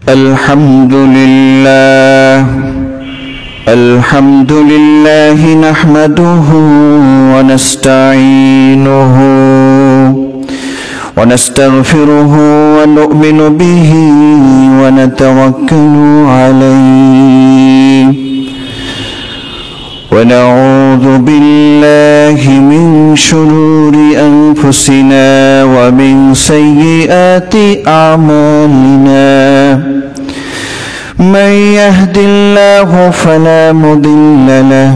الحمد لله نحمده ونستعينه ونستغفره ونؤمن به ونتوكل عليه ونعوذ بالله من شرور أنفسنا ومن سيئات أعمالنا من يهد الله فلا مضل له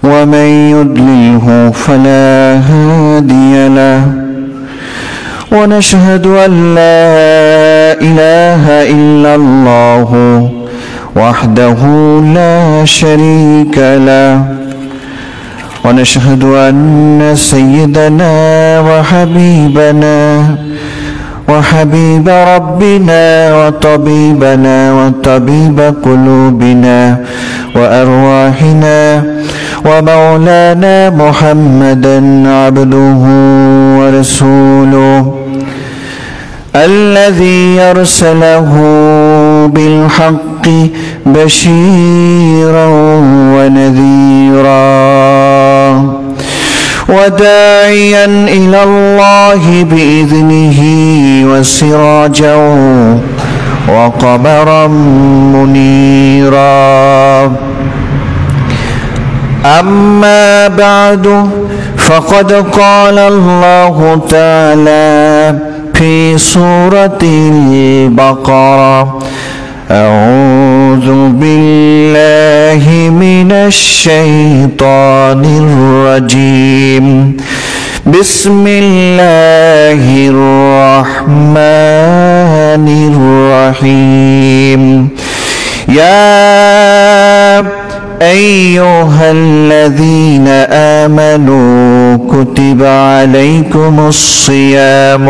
ومن يضلله فلا هادي له ونشهد أن لا إله إلا الله وحده لا شريك له ونشهد أن سيدنا وحبيبنا وحبيب ربنا وطبيبنا وطبيب قلوبنا وأرواحنا ومولانا محمدا عبده ورسوله الذي أرسله بالحق بشيرا ونذيرا وداعيا إلى الله بإذنه وسراجا وقمرا منيرا أما بعد فقد قال الله تعالى في سورة البقرة أعوذ بالله من الشيطان الرجيم بسم الله الرحمن الرحيم يا أيها الذين آمنوا كتب عليكم الصيام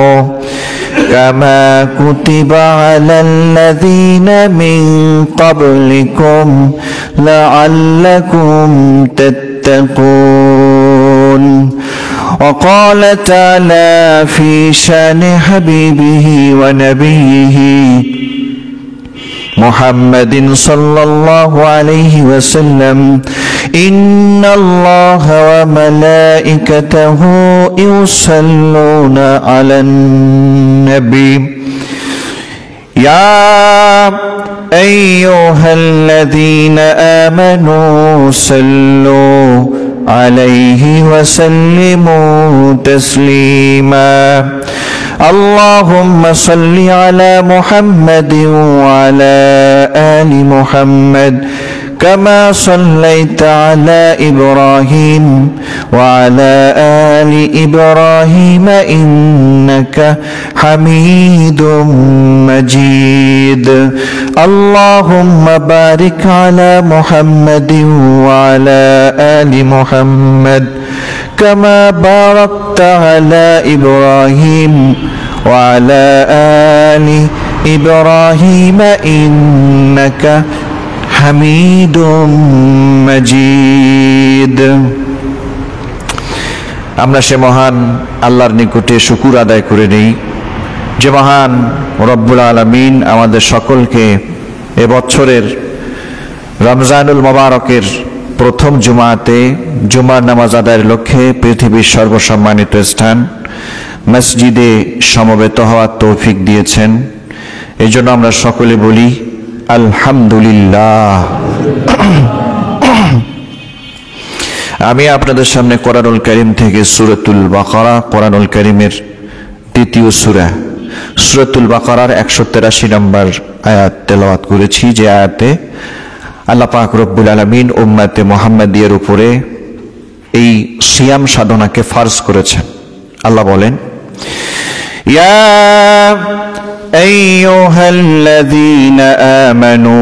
كما كتب على الذين من قبلكم لعلكم تتقون وقال تعالى في شان حبيبه ونبيه محمد صلى الله عليه وسلم إن الله وملائكته يصلون على النبي يا أيها الذين آمنوا صلوا عليه وسلموا تسليما اللهم صل على محمد وعلى آل محمد كما صليت على إبراهيم وعلى آل إبراهيم إنك حميد مجيد اللهم بارك على محمد وعلى آل محمد كما باركت على إبراهيم وعلى آل إبراهيم إنك حميد مجيد আমরা সে মহান আল্লাহর নিকটে শুকর আদায় করে নেই যে মহান রব্বুল আলামিন আমাদের সকলকে এবছরের রমজানুল মোবারকের প্রথম জুমাতে জুমার নামাজ আদায়ের লক্ষ্যে পৃথিবীর সর্বসম্মানিত স্থান মসজিদে সমবেত হওয়ার তৌফিক দিয়েছেন। এই জন্য আমরা সকলে বলি আলহামদুলিল্লাহ। আমি আপনাদের সামনে কোরআনুল কারীম থেকে সূরাতুল বাকারা, কোরআনুল কারীমের দ্বিতীয় সূরা সূরাতুল বাকারার 183 নম্বর আয়াত তেলাওয়াত করেছি, যে আয়াতে আল্লাহ পাক রব্বুল আলামিন উম্মতে মুহাম্মাদিয়ার উপরে এই সিয়াম সাধনাকে ফরজ করেছেন। আল্লাহ বলেন, ইয়া আইয়ুহাল্লাযীনা আমানু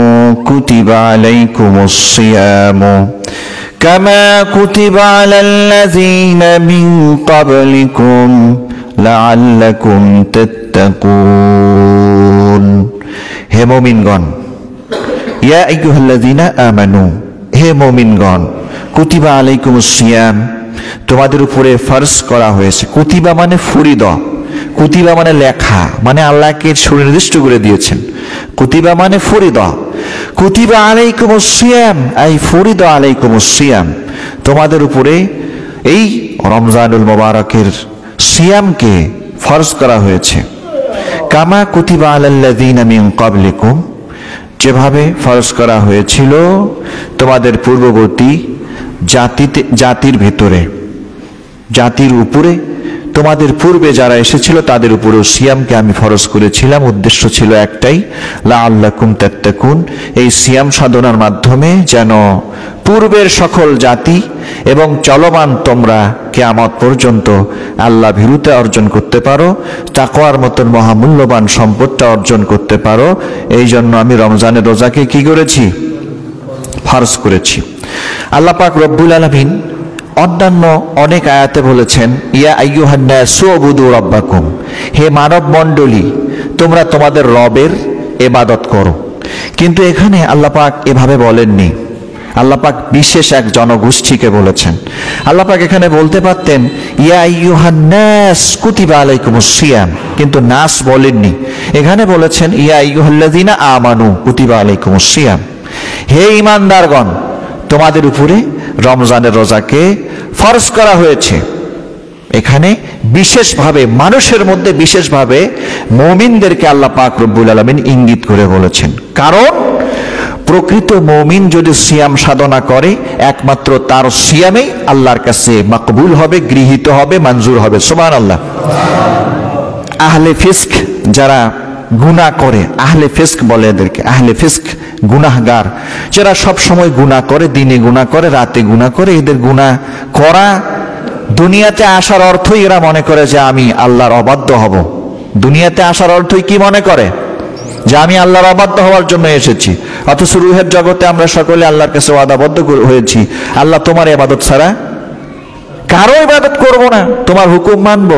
কুতিবা আলাইকুমুস সিয়ামু কামা কুতিবা আলাল্লাযীনা মিন ক্বাবলিকুম লাআল্লাকুম তাত্তাকুন। হে মুমিনগণ, ইয়া আইয়ুহাল্লাযীনা আমানু, হে মুমিনগণ, কুতিবা আলাইকুমুস সিয়াম, তোমাদের উপরে ফরজ করা হয়েছে। কুতিবা মানে ফরিদ, কুতিবা মানে লেখা, মানে আল্লাহকে সুনির্দিষ্ট করে দিয়েছেন। কুতিবা মানে ফরিদা, কুতিবা আলাইকুমুস সিয়াম আই ফরিদা আলাইকুমুস সিয়াম, তোমাদের উপরে এই রমজানুল মুবারকের সিয়ামকে ফরজ করা হয়েছে। কামা কুতিবা আলাল্লাযীনা মিন ক্বাবলিকুম, যেভাবে ফরজ করা হয়েছিল তোমাদের পূর্ববর্তী জাতির ভিতরে, জাতির উপরে, তোমাদের পূর্বে যারা এসেছিল তাদের উপরেও সিয়ামকে আমি ফরজ করেছিলাম। উদ্দেশ্য ছিল একটাই, লাআল্লাকুম তাত্তাকুন, এই সিয়াম সাধনার মাধ্যমে যেন পূর্বের সকল জাতি এবং চলমান তোমরা কিয়ামত পর্যন্ত আল্লাহ ভীরুতা অর্জন করতে পারো, তাকওয়ার মতন মহামূল্যবান সম্পদটা অর্জন করতে পারো। এই জন্য আমি রমজানের রোজাকে কি করেছি? ফরজ করেছি। আল্লাহ পাক রব্বুল আলামিন অন্যান্য অনেক আয়াতে বলেছেন, ইয়া আইয়ুহান নাসু উবুদু রাব্বাকুম, হে মানব মণ্ডলী তোমরা তোমাদের রবের ইবাদত করো। কিন্তু এখানে আল্লাহ পাক এভাবে বলেননি, আল্লাহ পাক বিশেষ এক জনগোষ্ঠীকে বলেছেন। আল্লাহ পাক এখানে বলতে পারতেন ইয়া আইয়ুহান নাস কুতিবা আলাইকুমুস সিয়াম, কিন্তু নাস বলেননি, এখানে বলেছেন ইয়া আইয়ুহাল্লাযীনা আমানু কুতিবা আলাইকুমুস সিয়াম, হে ঈমানদারগণ তোমাদের উপরে রমজানের রোজাকে ফরজ করা হয়েছে। এখানে বিশেষভাবে মানুষের মধ্যে বিশেষভাবে মুমিনদেরকে আল্লাহ পাক রব্বুল আলামিন ইঙ্গিত করে বলেছেন। কারণ প্রকৃত মুমিন যদি সিয়াম সাধনা করে একমাত্র তার সিয়ামেই আল্লাহর কাছে মকবুল হবে, গৃহীত হবে, মঞ্জুর হবে। সুবহানাল্লাহ। আহলে ফিস্ক যারা গুনাহ করে, আহলে ফিস্ক বলে এদেরকে, আহলে ফিস্ক গুনাহগার, যারা সব সময় গুনাহ করে, দিনে গুনাহ করে, রাতে গুনাহ করে, এদের গুনাহ করা দুনিয়াতে আসার অর্থই এরা মনে করে যে আমি আল্লাহর অবাধ্য হব। দুনিয়াতে আসার অর্থই কি মনে করে? যে আমি আল্লাহর অবাধ্য হওয়ার জন্য এসেছি। অথচ রূহের জগতে আমরা সকলে আল্লাহর কাছে ওয়াদাবদ্ধ হয়েছি, আল্লাহ তোমার ইবাদত ছাড়া কারো ইবাদত করব না, তোমার হুকুম মানব।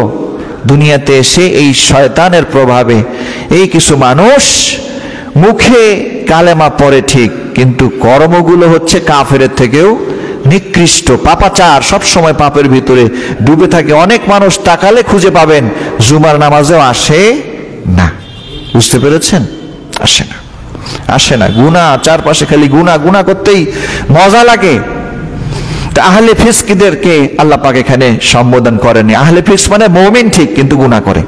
দুনিয়াতে এসে এই শয়তানের প্রভাবে এই কিছু মানুষ মুখে কালেমা পড়ে ঠিক, কিন্তু কর্মগুলো হচ্ছে কাফেরের থেকেও নিকৃষ্ট, পাপাচার, সব সময় পাপের ভিতরে ডুবে থাকে। অনেক মানুষ তাকালে খুঁজে পাবেন জুমার নামাজেও আসে না। বুঝতে পেরেছেন? আসে না, আসে না। গুনাহ, চারপাশে খালি গুনাহ, গুনাহ করতেই মজা লাগে। আহলে ফিস্কদেরকে আল্লাহ পাক এখানে সম্বোধন করেনি। আহলে ফিস্ক মানে মুমিন ঠিক, কিন্তু গুনাহ করে।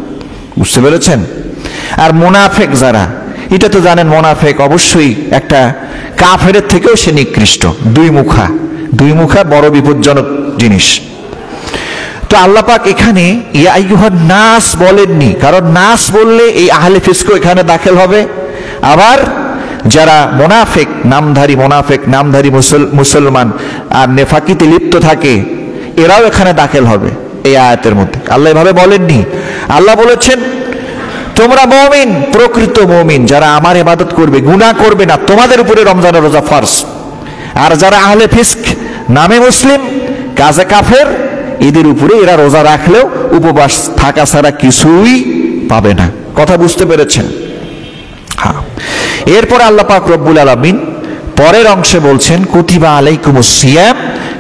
বুঝতে পেরেছেন? আর মুনাফিক যারা, এটা তো জানেন মুনাফিক অবশ্যই একটা কাফেরের থেকেও সে নিকৃষ্ট, দুই মুখা বড় বিপজ্জনক জিনিস। তো আল্লাহ পাক এখানে ইয়া আইয়ুহান নাস বলেননি, কারণ নাস বললে এই আহলে ফিস্ক এখানে দাখিল হবে। আবার যারা মুনাফিক, নামধারী মুসলমান আর নেফাকিতে লিপ্ত থাকে, এরাও এখানে দাখিল হবে এই আয়াতের মধ্যে। আল্লাহ এভাবে বলেননি, আল্লাহ বলেছেন তোমরা মুমিন, প্রকৃত মুমিন যারা আমার ইবাদত করবে, গুনাহ করবে না, তোমাদের উপরে রমজানের রোজা ফরজ। আর যারা আহলে ফিস্ক, নামে মুসলিম কাজে কাফের, এদের উপরে এরা রোজা রাখলেও উপবাস থাকা ছাড়া কিছুই পাবে না। কথা বুঝতে পেরেছেন? হ্যাঁ। এরপর আল্লাহ পাক রব্বুল আলামিন পরের অংশে বলছেন কুতিবা আলাইকুমুস সিয়াম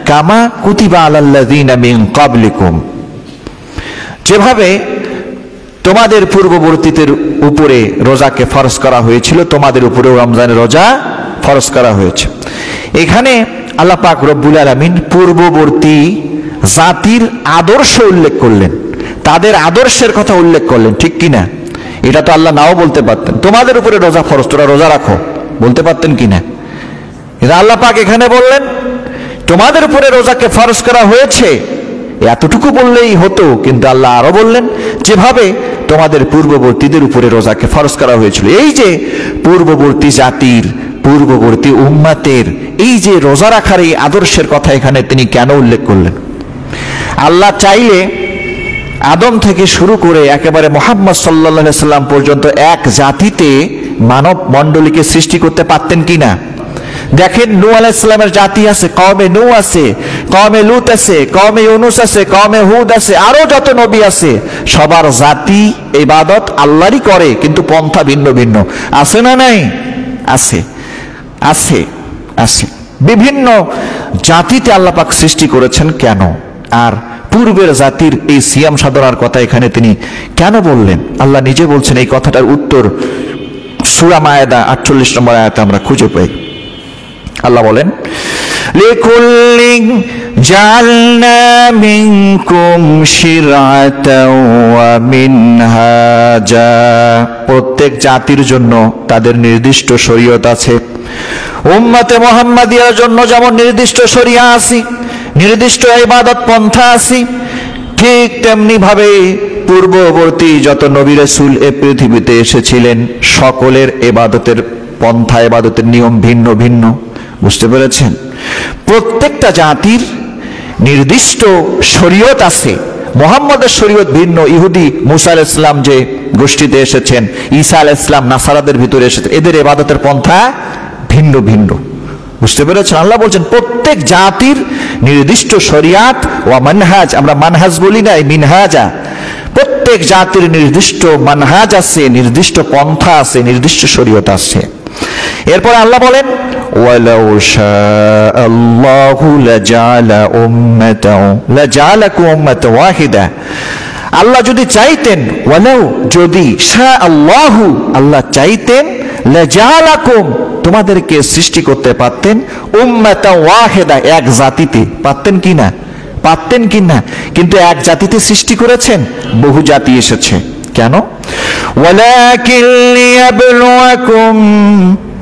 কামা কুতিবা আলাল্লাযীনা মিন ক্বাবলিকুম, যেভাবে তোমাদের পূর্ববর্তীদের উপরে রোজাকে ফরজ করা হয়েছিল, তোমাদের উপরেও রমজানের রোজা ফরজ করা হয়েছে। এখানে আল্লাহ পাক রব্বুল আলামিন পূর্ববর্তী জাতির আদর্শ উল্লেখ করলেন, তাদের আদর্শের কথা উল্লেখ করলেন, ঠিক কিনা? এটা তো আল্লাহ নাও বলতে পারতেন তোমাদের উপরে রোজা ফরজ, তোরা রোজা রাখো, বলতে পারতেন কিনা? এটা আল্লাহ পাক এখানে বললেন তোমাদের উপরে রোজাকে ফরজ করা হয়েছে, এতটুকু বললেই হতো। কিন্তু আল্লাহ আরো বললেন যেভাবে তোমাদের পূর্ববর্তীদের উপরে রোজাকে ফরজ করা হয়েছিল। এই যে পূর্ববর্তী জাতির, পূর্ববর্তী উম্মতের এই যে রোজা রাখার এই আদর্শের কথা এখানে তিনি কেন উল্লেখ করলেন? আল্লাহ চাইলে আদম থেকে শুরু করে একেবারে মুহাম্মদ সাল্লাল্লাহু আলাইহি সাল্লাম পর্যন্ত এক জাতিতে মানব মণ্ডলীকে সৃষ্টি করতে পারতেন কিনা? দেখেন, নূহ আলাইহিস সালামের জাতি আছে, কওমে নূহ আছে, কওমে লূত আছে, কওমে ইউনূস আছে, কওমে হুদ আছে, আরো যত নবী আছে, সবার জাতি ইবাদত আল্লাহরই করে, কিন্তু পন্থা ভিন্ন ভিন্ন। আছে না নাই? আছে, আছে, আছে। বিভিন্ন জাতিতে আল্লাহ পাক সৃষ্টি করেছেন কেন? আর পূর্বের জাতির এই সিয়াম সাধনার কথা এখানে তিনি কেন বললেন? আল্লাহ নিজে বলছেন। এই কথাটার উত্তর সূরা মায়েদা 48 নম্বর আয়াতে আমরা খুঁজে পাই। আল্লাহ বলেন, লিকুল্লিন জাআলনা মিনকুম শিরআতাও ওয়া মিনহাজা। প্রত্যেক জাতির জন্য তাদের নির্দিষ্ট শরীয়ত আছে। উম্মতে মুহাম্মাদিয়ার জন্য যেমন নির্দিষ্ট শরিয়া আছে, নির্দিষ্ট ইবাদত পন্থা আছে, ঠিক তেমনি ভাবে পূর্ববর্তী যত নবী রাসূল এই পৃথিবীতে এসেছিলেন সকলের ইবাদতের পন্থা, ইবাদতের নিয়ম ভিন্ন ভিন্ন। বুঝতে পেরেছেন? প্রত্যেকটা জাতির নির্দিষ্ট শরীয়ত আছে। মুহাম্মদের শরীয়ত ভিন্ন। ইহুদি মুসা আলাইহিস সালাম যে গোষ্ঠীতে এসেছেন, ঈসা আলাইহিস সালাম নাসারাদের ভিতরে এসেছেন, এদের ইবাদতের পন্থা ভিন্ন ভিন্ন। বুঝতে পেরেছেন? আল্লাহ বলছেন প্রত্যেক জাতির নির্দিষ্ট শরিয়াত ওয়া মানহাজ, আমরা মানহাজ বলি না, মিনহাজা। প্রত্যেক জাতির নির্দিষ্ট মানহাজ আছে, নির্দিষ্ট পন্থা আছে, নির্দিষ্ট শরীয়ত আছে। এরপর আল্লাহ বলেন, ওয়ালাউ শাআল্লাহু লাজালাকুম উম্মাতাও ওয়াহিদা। আল্লাহ যদি চাইতেন, ওয়ালাউ যদি, শাআল্লাহু আল্লাহ চাইতেন, লাজালাকুম তোমাদেরকে সৃষ্টি করতে পারতেন, উম্মাতাও ওয়াহিদা এক জাতিতে। পারতেন কি না? পারতেন কি না? কিন্তু এক জাতিতে সৃষ্টি করেছেন, বহু জাতি এসেছে। কেন? ওয়ালাকিন লিয়াবলুয়াকুম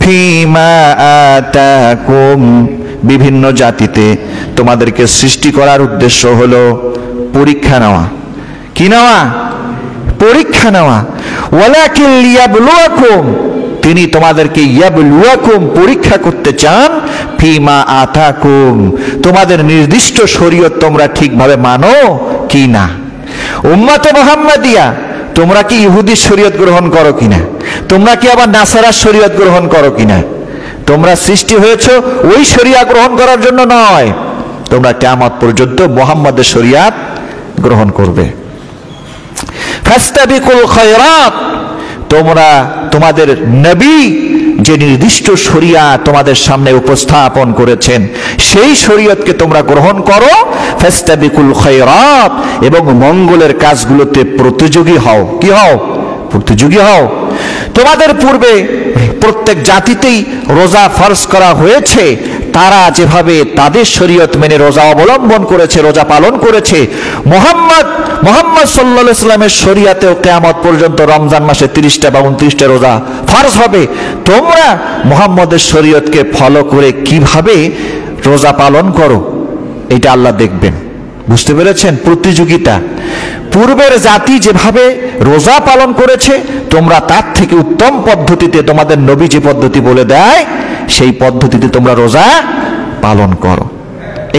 ফীমা আতাকুম। বিভিন্ন জাতিতে তোমাদেরকে সৃষ্টি করার উদ্দেশ্য হলো পরীক্ষা নেওয়া। কি নেওয়া? পরীক্ষা নেওয়া। ওয়ালাকিন লিয়াবলুয়াকুম, তিনি তোমাদেরকে ইয়াবলুয়াকুম পরীক্ষা করতে চান, ফীমা আতাকুম তোমাদের নির্দিষ্ট শরীয়ত তোমরা ঠিকভাবে মানো কি না। উম্মতে মুহাম্মাদিয়া তোমরা কি ইহুদি শরীয়ত গ্রহণ করো কিনা? তোমরা কি আবার নাসারার শরীয়ত গ্রহণ করো কিনা? তোমরা সৃষ্টি হয়েছো ওই শরিয়া গ্রহণ করার জন্য নয়, তোমরা কিয়ামত পর্যন্ত মুহাম্মাদের শরিয়াত গ্রহণ করবে। ফাস্তাবিকুল খায়রাত, তোমরা তোমাদের নবী যে নির্দিষ্ট শরিয়া তোমাদের সামনে উপস্থাপন করেছেন সেই শরীয়তকে তোমরা গ্রহণ করো। ফাস্তাবিকুল খায়রাত, এবং মঙ্গলের কাজগুলোতে প্রতিযোগী হও। কি হও? প্রতিযোগী হও। তোমাদের পূর্বে প্রত্যেক জাতিতেই রোজা ফরজ করা হয়েছে। তারা যেভাবে তাদের শরীয়ত মেনে রোজা অবলম্বন করেছে, রোজা পালন করেছে, মুহাম্মদ সাল্লাল্লাহু আলাইহি সাল্লামের শরীয়তেও কিয়ামত পর্যন্ত রমজান মাসে 30টা বা 29টা রোজা ফরজ হবে। তোমরা মুহাম্মদের শরীয়তকে ফলো করে কিভাবে রোজা পালন করো, এটা আল্লাহ দেখবেন। বুঝতে পেরেছেন? প্রতিযোগিতা। পূর্বের জাতি যেভাবে রোজা পালন করেছে, তোমরা তার থেকে উত্তম পদ্ধতিতে, তোমাদের নবী যে পদ্ধতি বলে দেয় সেই পদ্ধতিতে তোমরা রোজা পালন করো।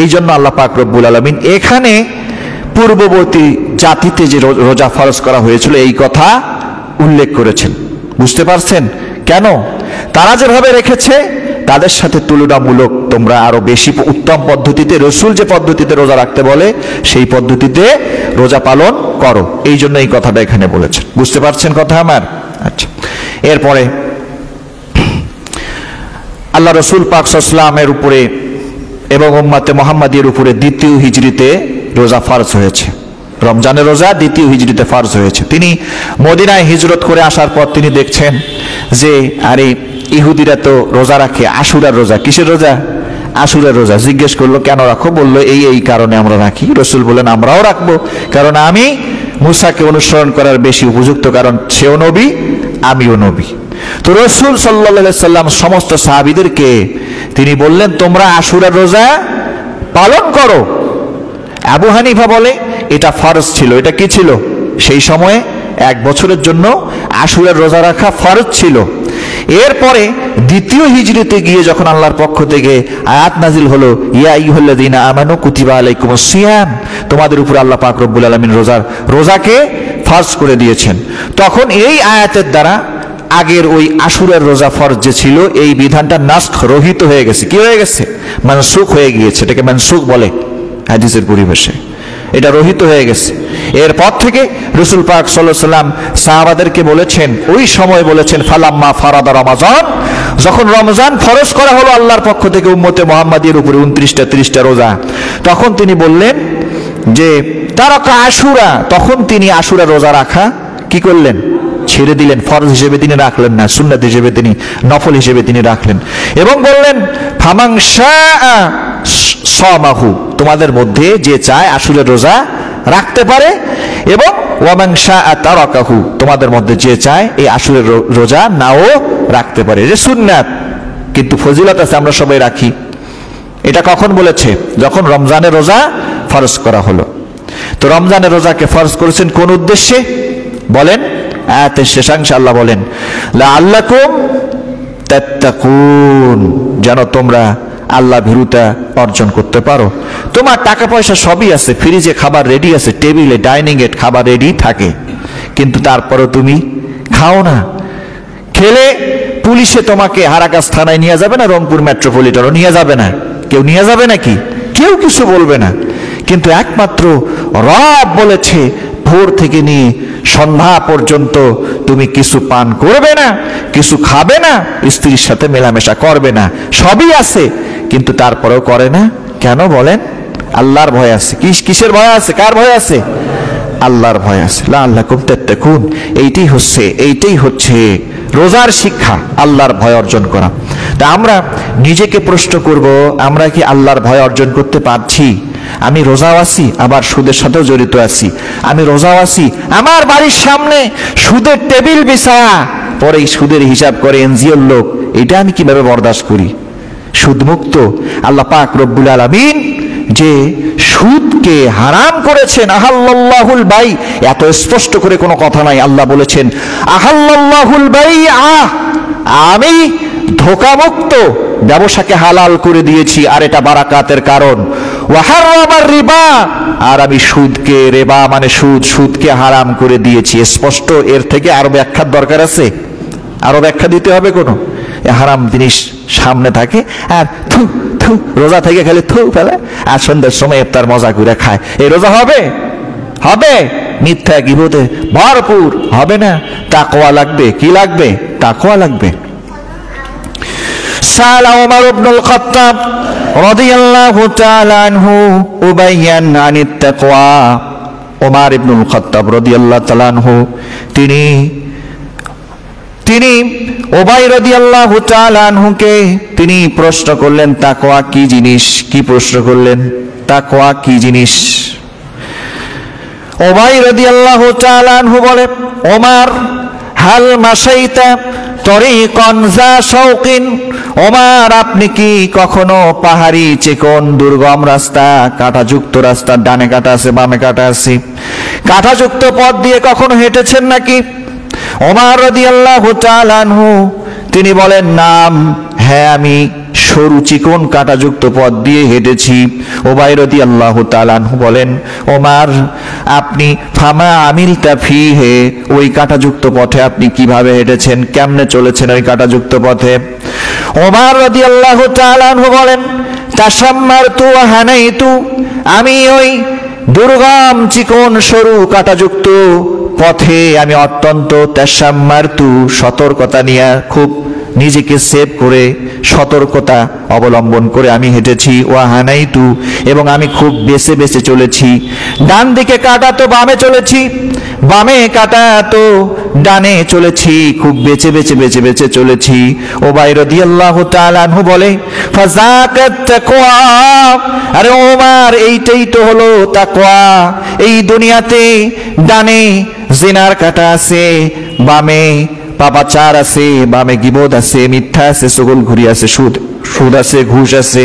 এই জন্য আল্লাহ পাক রব্বুল আলামিন এখানে পূর্ববর্তী জাতিতে যে রোজা ফরজ করা হয়েছিল এই কথা উল্লেখ করেছেন। বুঝতে পারছেন কেন? তারা যেভাবে রেখেছে তাদের সাথে তুলনামূলক তোমরা আরো বেশি উত্তম পদ্ধতিতে, রসুল যে পদ্ধতিতে রোজা রাখতে বলে সেই পদ্ধতিতে রোজা পালন করো। এই জন্য এই কথাটা এখানে বলেছেন। বুঝতে পারছেন কথা আমার? আচ্ছা, এরপরে আল্লাহ রসুল পাক সাল্লাল্লাহু আলাইহি ওয়াসাল্লামের উপরে এবং উম্মতে মুহাম্মাদিয়ার উপরে দ্বিতীয় হিজরিতে রোজা ফরজ হয়েছে। রমজানের রোজা দ্বিতীয় হিজরিতে ফরজ হয়েছে। তিনি মদিনায় হিজরত করে আসার পর তিনি দেখছেন যে আরে ইহুদিরা তো রোজা রাখে, আশুরার রোজা। কিসের রোজা? আশুরার রোজা। জিজ্ঞেস করলো কেন রাখো? বললো এই কারণে আমরা রাখি। রসুল বললেন আমরাও রাখবো, কারণ আমি মুসাকে অনুসরণ করার বেশি উপযুক্ত, কারণ সেও নবী আমিও নবী। তো রসুল সাল্লাল্লাহু আলাইহি সাল্লাম সমস্ত সাহাবীদেরকে তিনি বললেন তোমরা আশুরার রোজা পালন করো। আবু হানিফা বলে এটা ফরজ ছিল। এটা কি ছিল? সেই সময়ে 1 বছরের জন্য আশুরার রোজা রাখা ফরজ ছিল। এরপরে দ্বিতীয় হিজরিতে গিয়ে যখন আল্লাহর পক্ষ থেকে আয়াত নাজিল হলো, ইয়া আইয়ুহাল্লাযীনা আমানু কুতিবা আলাইকুমুস সিয়াম, তোমাদের উপর আল্লাহ পাক রব্বুল আলামিন রোজাকে ফরজ করে দিয়েছেন, তখন এই আয়াতের দ্বারা আগের ওই আশুরার রোজা ফরজ যে ছিল এই বিধানটা নাসখ, রহিত হয়ে গেছে। কি হয়ে গেছে? মানসুখ হয়ে গিয়েছে। এটাকে মানসুখ বলে হাদিসের পরিবেশে। এটা রহিত হয়ে গেছে। এরপর থেকে রাসূল পাক সাল্লাল্লাহু আলাইহি ওয়াসাল্লাম সাহাবাদেরকে বলেছেন, ওই সময় বলেছেন ফালাম্মা ফারাদা রমাজান, যখন রমজান ফরজ করা হলো আল্লাহর পক্ষ থেকে উম্মতে মুহাম্মাদিয়ার উপরে 29টা 30টা রোজা, তখন তিনি বললেন যে তারাকা আশুরা, তখন তিনি আশুরা রোজা রাখা কি করলেন? ছেড়ে দিলেন। ফরজ হিসেবে তিনি রাখলেন না, সুন্নাত হিসেবে তিনি, নফল হিসেবে তিনি রাখলেন। এবং বললেন ফামান শাআ সামাহু, তোমাদের মধ্যে যে চায় আশুরা রোজা রাখতে পারে, এবং ওয়ামান শাআ তারাকাহু, তোমাদের মধ্যে যে চায় এই আশুরা রোজা নাও রাখতে পারে। এটা সুন্নাত, কিন্তু ফজিলত আছে, আমরা সবাই রাখি। এটা কখন বলেছে? যখন রমজানের রোজা ফরজ করা হলো। তো রমজানের রোজাকে ফরজ করেছেন কোন উদ্দেশ্যে বলেন? আয়াতের শেষাংশে আল্লাহ বলেন লাআল্লাকুম তাত্তাকুন, যেন তোমরা আল্লাহ ভীরুতা অর্জন করতে পারো। তোমার টাকা পয়সা সবই আছে, ফ্রিজে খাবার রেডি আছে, টেবিলে ডাইনিং এ খাবার রেডি থাকে, কিন্তু তারপরও তুমি খাও না। খেলে পুলিশে তোমাকে হারাকাস থানায় নিয়ে যাবে না, রংপুর মেট্রোপলিটনও নিয়ে যাবে না, কেউ নিয়ে যাবে নাকি? কেউ কিছু বলবে না। কিন্তু একমাত্র রব বলেছে ভোর থেকে নিয়ে সন্ধ্যা পর্যন্ত তুমি কিছু পান করবে না, কিছু খাবে না, স্ত্রীর সাথে মেলামেশা করবে না, সবই আছে, কিন্তু তারপরেও করে না। কেন বলেন? আল্লাহর ভয় আছে। কিসের ভয় আছে? কার ভয় আছে? আল্লাহর ভয় আছে। লাআল্লাকুম তাত্তাকুন, এইটাই হচ্ছে রোজার শিক্ষা, আল্লাহর ভয় অর্জন করা। তা আমরা নিজেকে প্রশ্ন করব, আমরা কি আল্লাহর ভয় অর্জন করতে পারছি? আমি রোজাও আছি, আবার সুদের সাথেও জড়িত আছি। আমি রোজাও আছি, আমার বাড়ির সামনে সুদের টেবিল বিছায়া, পরে সুদের হিসাব করে এনজিওর লোক। এটা আমি কিভাবে বরদাস্ত করি? সুদমুক্ত আল্লাহ পাক রব্বুল আলামিন যে সুদকে হারাম করেছেন, আহাল্লাল্লাহুল বাই, এত স্পষ্ট করে কোনো কথা নাই। আল্লাহ বলেছেন আহাল্লাল্লাহুল বাই, আমি ধোঁকামুক্ত ব্যবসাকে হালাল করে দিয়েছি, আর এটা বারাকাতের কারণ। ওয়া হারামার রিবা, আর আমি সুদকে, রিবা মানে সুদকে হারাম করে দিয়েছি। স্পষ্ট। এর থেকে আরো ব্যাখ্যার দরকার আছে? আরো ব্যাখ্যা দিতে হবে কোনো? হারাম জিনিস সামনে থাকে আর থু থু, রোজা থেকে খালি থু ফেলে, আর সন্ধ্যার সময় ইফতার মজা করে খায়। এই রোজা হবে? হবে? মিথ্যা গীবতে ভরপুর হবে না। তাকওয়া লাগবে। কি লাগবে? তাকওয়া লাগবে। সালা ওমর ইবনুল খাত্তাব রাদিয়াল্লাহু তাআলা আনহু উবাইয়ান আনিত তাকওয়া। ওমর ইবনুল খাত্তাব রাদিয়াল্লাহু তাআলা আনহু তিনি উবাই রাদিয়াল্লাহু তাআলা আনহুকে তিনি প্রশ্ন করলেন তাকওয়া কি জিনিস? কি প্রশ্ন করলেন? তাকওয়া কি জিনিস? উবাই রাদিয়াল্লাহু তাআলা আনহু বলে, ওমর হাল মাশাইতা তরিকান যা শাওকিন, ওমর আপনি কি কখনো পাহাড়ি চিকন দুর্গম রাস্তা, কাঁটাযুক্ত রাস্তা, ডানে কাঁটা আছে বামে কাঁটা আছে, কাঁটাযুক্ত পথ দিয়ে কখনো হেঁটেছেন নাকি? ওমর রাদিয়াল্লাহু তাআলা আনহু তিনি বলেন, নাম, হ্যাঁ আমি সরু চিকন কাঁটাযুক্ত পথ দিয়ে হেঁটেছি। উবাই রাদিয়াল্লাহু তাআলা আনহু বলেন, ওমর আপনি ফামা আমিলতা ফিহে, ওই কাঁটাযুক্ত পথে আপনি কিভাবে হেঁটেছেন, কেমনে চলেছেন ওই কাঁটাযুক্ত পথে? ওমর রাদিয়াল্লাহু তাআলা আনহু বলেন, তাসাম্মারতু ওয়া হানাইতু, আমি ওই দুর্গম চিকন সরু কাঁটাযুক্ত পথে আমি অত্যন্ত তাসাম্মারতু, সতর্কতা নিয়ে, খুব নিজেকে সেভ করে, সতর্কতা অবলম্বন করে আমি হেঁটেছি। ওয়া হানাইতু, এবং আমি খুব বেছে বেছে চলেছি। ডান দিকে কাটা তো বামে চলেছি, বামে কাটা তো ডানে চলেছি, খুব বেছে বেছে বেছে বেছে চলেছি। উবাই রাদিয়াল্লাহু তাআলা আনহু বলে, ফাযাকাত তাকওয়া, আরে ওমর এইটাই তো হলো তাকওয়া। এই দুনিয়াতে ডানে জিনার কাটা আছে, বামে পাপাচার আছে, বামে গীবত আছে, মিথ্যা আছে, চগলখুরি আছে, সুদ আছে, ঘুষ আছে,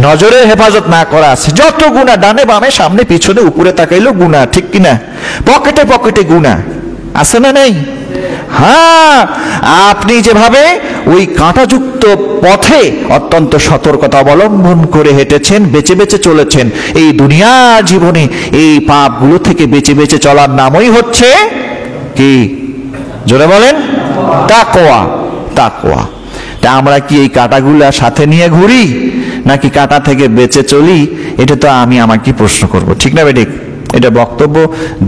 নজরের হেফাজত না করা আছে, যত গুনাহ ডানে বামে সামনে পিছনে উপরে তাকাইলো গুনাহ, ঠিক কিনা? পকেটে পকেটে গুনাহ আছে না নেই? হ্যাঁ, আপনি যেভাবে ওই কাঁটাযুক্ত পথে অত্যন্ত সতর্কতা অবলম্বন করে হেঁটেছেন, বেঁচে বেঁচে চলেছেন, এই দুনিয়ার জীবনে এই পাপগুলো থেকে বেঁচে বেঁচে চলার নামই হচ্ছে কি? জোরে বলেন, তাকওয়া। তাকওয়া। তা আমরা কি এই কাঁটাগুলা সাথে নিয়ে ঘুরি, নাকি কাঁটা থেকে বেঁচে চলি? এটা তো আমাকে প্রশ্ন করব, ঠিক না বেঠিক? এটা বক্তব্য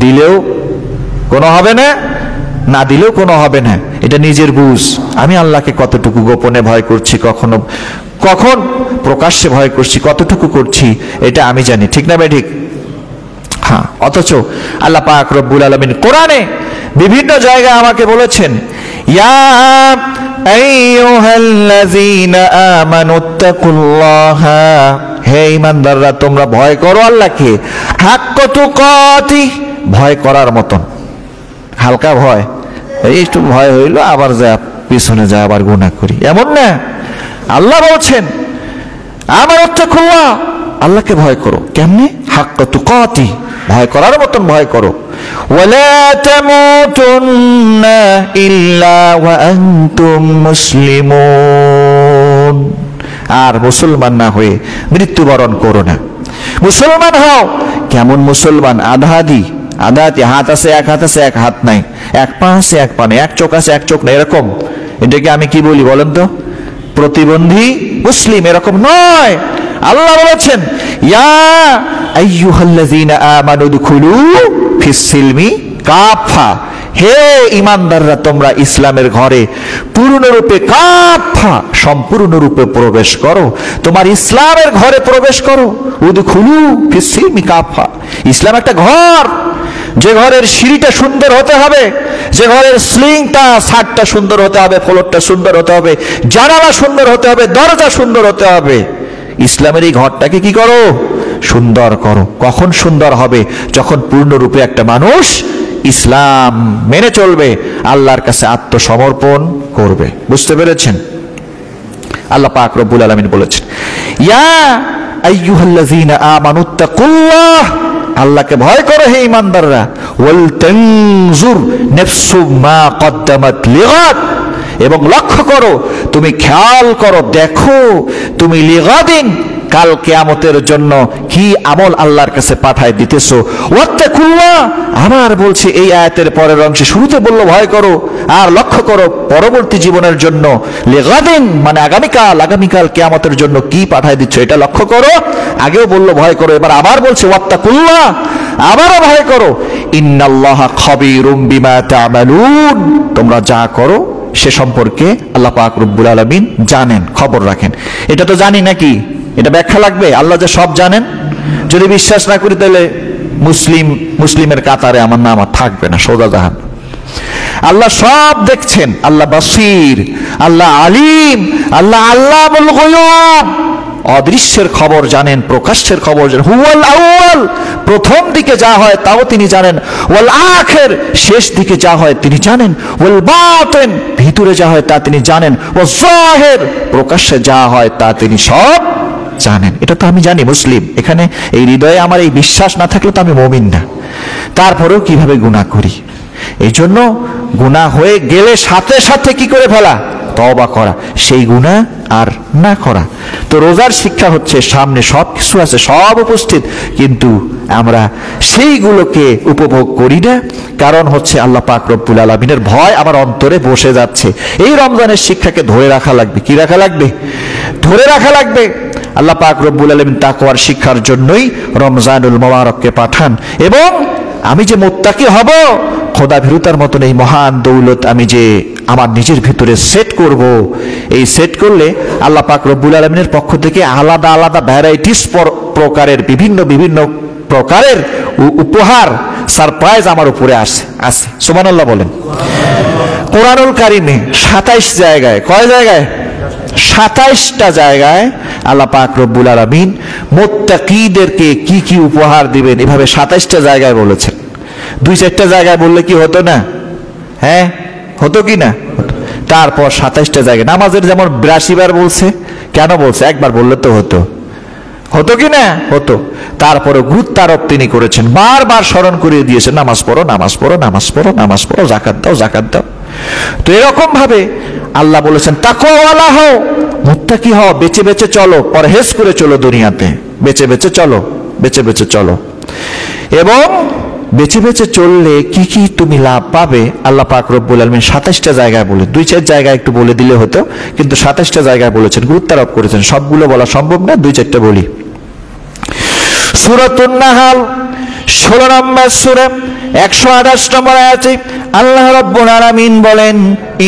দিলেও কোনো হবে না, না দিলেও কোনো হবে না। এটা নিজের বুঝ। আমি আল্লাহকে কতটুকু গোপনে ভয় করছি, কখন প্রকাশ্যে ভয় করছি, কতটুকু করছি, এটা আমি জানি, ঠিক না বেঠিক? হ্যাঁ, অথচ আল্লাহ পাক রব্বুল আলামিন কোরআনে বিভিন্ন জায়গায় আমাকে বলেছেন, ইয়া আইয়ুহাল্লাযীনা আমানুত্তাকুল্লাহা, হে ঈমানদাররা তোমরা ভয় করো আল্লাহকে, হাক্কা তুকাতি, ভয় করার মতন। হালকা ভয়, এই একটু ভয় হইলো আবার যা পিছনে যা আবার গুনাহ করি, এমন না। আল্লাহ বলছেন আমানুত্তাকুল্লাহ, আল্লাহকে ভয় করো। কেমনে? হাক্কা তুকাতি, ভয় করার মতন ভয় করো। ওয়ালা তামুতুন্না ইল্লা ওয়া আনতুম মুসলিমুন, আর মুসলমান না হয়ে মৃত্যুবরণ করো না। মুসলমান হও। কেমন মুসলমান? আধাদি, আধাতি, হাত আছে এক হাত আছে এক হাত নাই, এক পা আছে এক পা নেই, এক চোখ আছে এক চোখ নেই, এরকম। এটাকে আমি কি বলি বলেন তো? প্রতিবন্ধী মুসলিম, এরকম নয়। আল্লাহ বলেছেন ইয়া আইয়ুহাল্লাযীনা আমানু দুখুলু ফিস-সিলমি কাফা, হে ঈমানদাররা তোমরা ইসলামের ঘরে পূর্ণরূপে কাফা, সম্পূর্ণরূপে প্রবেশ করো। তোমার ইসলামের ঘরে প্রবেশ করো। উদখুলু ফিস-সিলমি কাফা, ইসলাম একটা ঘর, যে ঘরের সিঁড়িটা সুন্দর হতে হবে, যে ঘরের স্লিংটা ছাদটা সুন্দর হতে হবে, ফ্লোরটা সুন্দর হতে হবে, জানালা সুন্দর হতে হবে, দরজা সুন্দর হতে হবে। ইসলামের এই ঘরটাকে কি করো? সুন্দর করো। কখন সুন্দর হবে? যখন পূর্ণরূপে একটা মানুষ ইসলাম মেনে চলবে, আল্লাহর কাছে আত্মসমর্পণ করবে। বুঝতে পেরেছেন? আল্লাহ পাক রব্বুল আলামিন বলেছেন ইয়া আইয়ুহাল্লাযীনা আমানুত্তাকুল্লাহ, আল্লাহকে ভয় করো হে ঈমানদাররা। ওয়াল তানজুর নাফসুম মা কদ্দামাত লিগাদ, এবং লক্ষ্য করো, তুমি খেয়াল করো, দেখো তুমি লিগাদিন, কাল কিয়ামতের জন্য কি আমল আল্লাহর কাছে পাঠায় দিতেছো। ওয়াত্তাকুল্লাহ, আবার বলছে এই আয়াতের পরের অংশে, শুরুতে বললো ভয় করো, আর লক্ষ্য করো পরবর্তী জীবনের জন্য। লিগাদিন মানে আগামীকাল, আগামীকাল কিয়ামতের জন্য কি পাঠায় দিচ্ছ এটা লক্ষ্য করো। আগেও বললো ভয় করো, এবার আবার বলছে ওয়াত্তাকুল্লাহ, আবারও ভয় করো। ইন্নাল্লাহা খাবীরুম বিমা তা'মালুন, তোমরা যা করো সে সম্পর্কে আল্লাহ পাক রব্বুল আলামিন জানেন, খবর রাখেন। এটা তো জানি নাকি? এটা ব্যাখ্যা লাগবে? আল্লাহ যে সব জানেন, যদি বিশ্বাস না করি তাহলে মুসলিমের কাতারে আমার নাম আর থাকবে না, সোজা জাহান। আল্লাহ সব দেখছেন, আল্লাহ বাসির, আল্লাহ আলিম, আল্লাহ আল্লামুল গায়ব, অদৃশ্যের খবর জানেন, প্রকাশ্যের খবর জানেন। হুয়াল আউয়াল, প্রথম দিকে যা হয় তাও তিনি জানেন। ওয়াল আখির, শেষ দিকে যা হয় তিনি জানেন। ওয়াল বাতিন, ভিতরে যা হয় তা তিনি জানেন। ওয়াল যাহির, প্রকাশ্যে যা হয় তা তিনি সব জানেন। এটা তো আমি জানি মুসলিম, এখানে এই হৃদয়ে আমার এই বিশ্বাস না থাকলে তো আমি মুমিন না। তারপরেও কিভাবে গুনাহ করি। এই জন্য গুনাহ হয়ে গেলে সাথে সাথে কি করে ফেলা? তওবা করা, সেই গুনাহ আর না করা। তো রোজার শিক্ষা হচ্ছে সামনে সব কিছু আছে, সব উপস্থিত, কিন্তু আমরা সেইগুলোকে উপভোগ করি না। কারণ হচ্ছে আল্লাহ পাক রব্বুল আলামিনের ভয় আমার অন্তরে বসে যাচ্ছে। এই রমজানের শিক্ষাকে ধরে রাখা লাগবে। কি রাখা লাগবে? ধরে রাখা লাগবে। আল্লাহ পাক রব্বুল আলামিন তাকওয়ার শিক্ষার জন্যই রমজানুল মুবারককে পাঠান। এবং আমি যে মুত্তাকি হব, খোদা ভীরুতার মতন এই মহান দৌলত আমি যে আমার নিজের ভিতরে সেট করব, এই সেট করলে আল্লাহ পাক রব্বুল আলামিনের পক্ষ থেকে আলাদা আলাদা ভ্যারাইটিস প্রকারের বিভিন্ন প্রকারের উপহার, সারপ্রাইজ আমার উপরে আসে। সুবহানাল্লাহ বলেন। কোরআনুল কারিমে 27 জায়গায়, কয় জায়গায়? 27টা জায়গায় আল্লাহ পাক রব্বুল আলামিন মুত্তাকিদেরকে কি কি উপহার দিবেন এভাবে 27টা জায়গায় বলেছেন। 2-4টা জায়গায় বললে কি হতো না? হ্যাঁ, হতো কি না? তারপর 27টা জায়গায় নামাজের যেমন 82 বার বলছে। কেন বলছে? একবার বললে তো হতো, হতো কি না? হতো। তারপরে গুরুত্ব আরোপ তিনি করেছেন, বারবার স্মরণ করিয়ে দিয়েছেন, নামাজ পড়ো, নামাজ পড়ো, নামাজ পড়ো, নামাজ পড়ো, যাকাত দাও, যাকাত দাও। তো এরকম ভাবে আল্লাহ বলেছেন তাকওয়াওয়ালা হও, মুত্তাকি হও, বেঁচে বেঁচে চলো, পরহেজ করে চলো, দুনিয়াতে বেঁচে বেঁচে চলো, বেঁচে বেঁচে চলো। এবং বেঁচে বেঁচে চললে কি কি তুমি লাভ পাবে আল্লাহ পাক রব্বুল আলামিন 27টা জায়গায় বলে, 2-4 জায়গায় একটু বলে দিলে হতো, কিন্তু 27টা জায়গায় বলেছেন, গুরুত্ব আরোপ করেছেন। সবগুলো বলা সম্ভব না, 2-4টা বলি। সূরাতুন নাহাল 16 নম্বর সূরা 128 নম্বর আয়াতে আল্লাহ রাব্বুল আলামিন বলেন,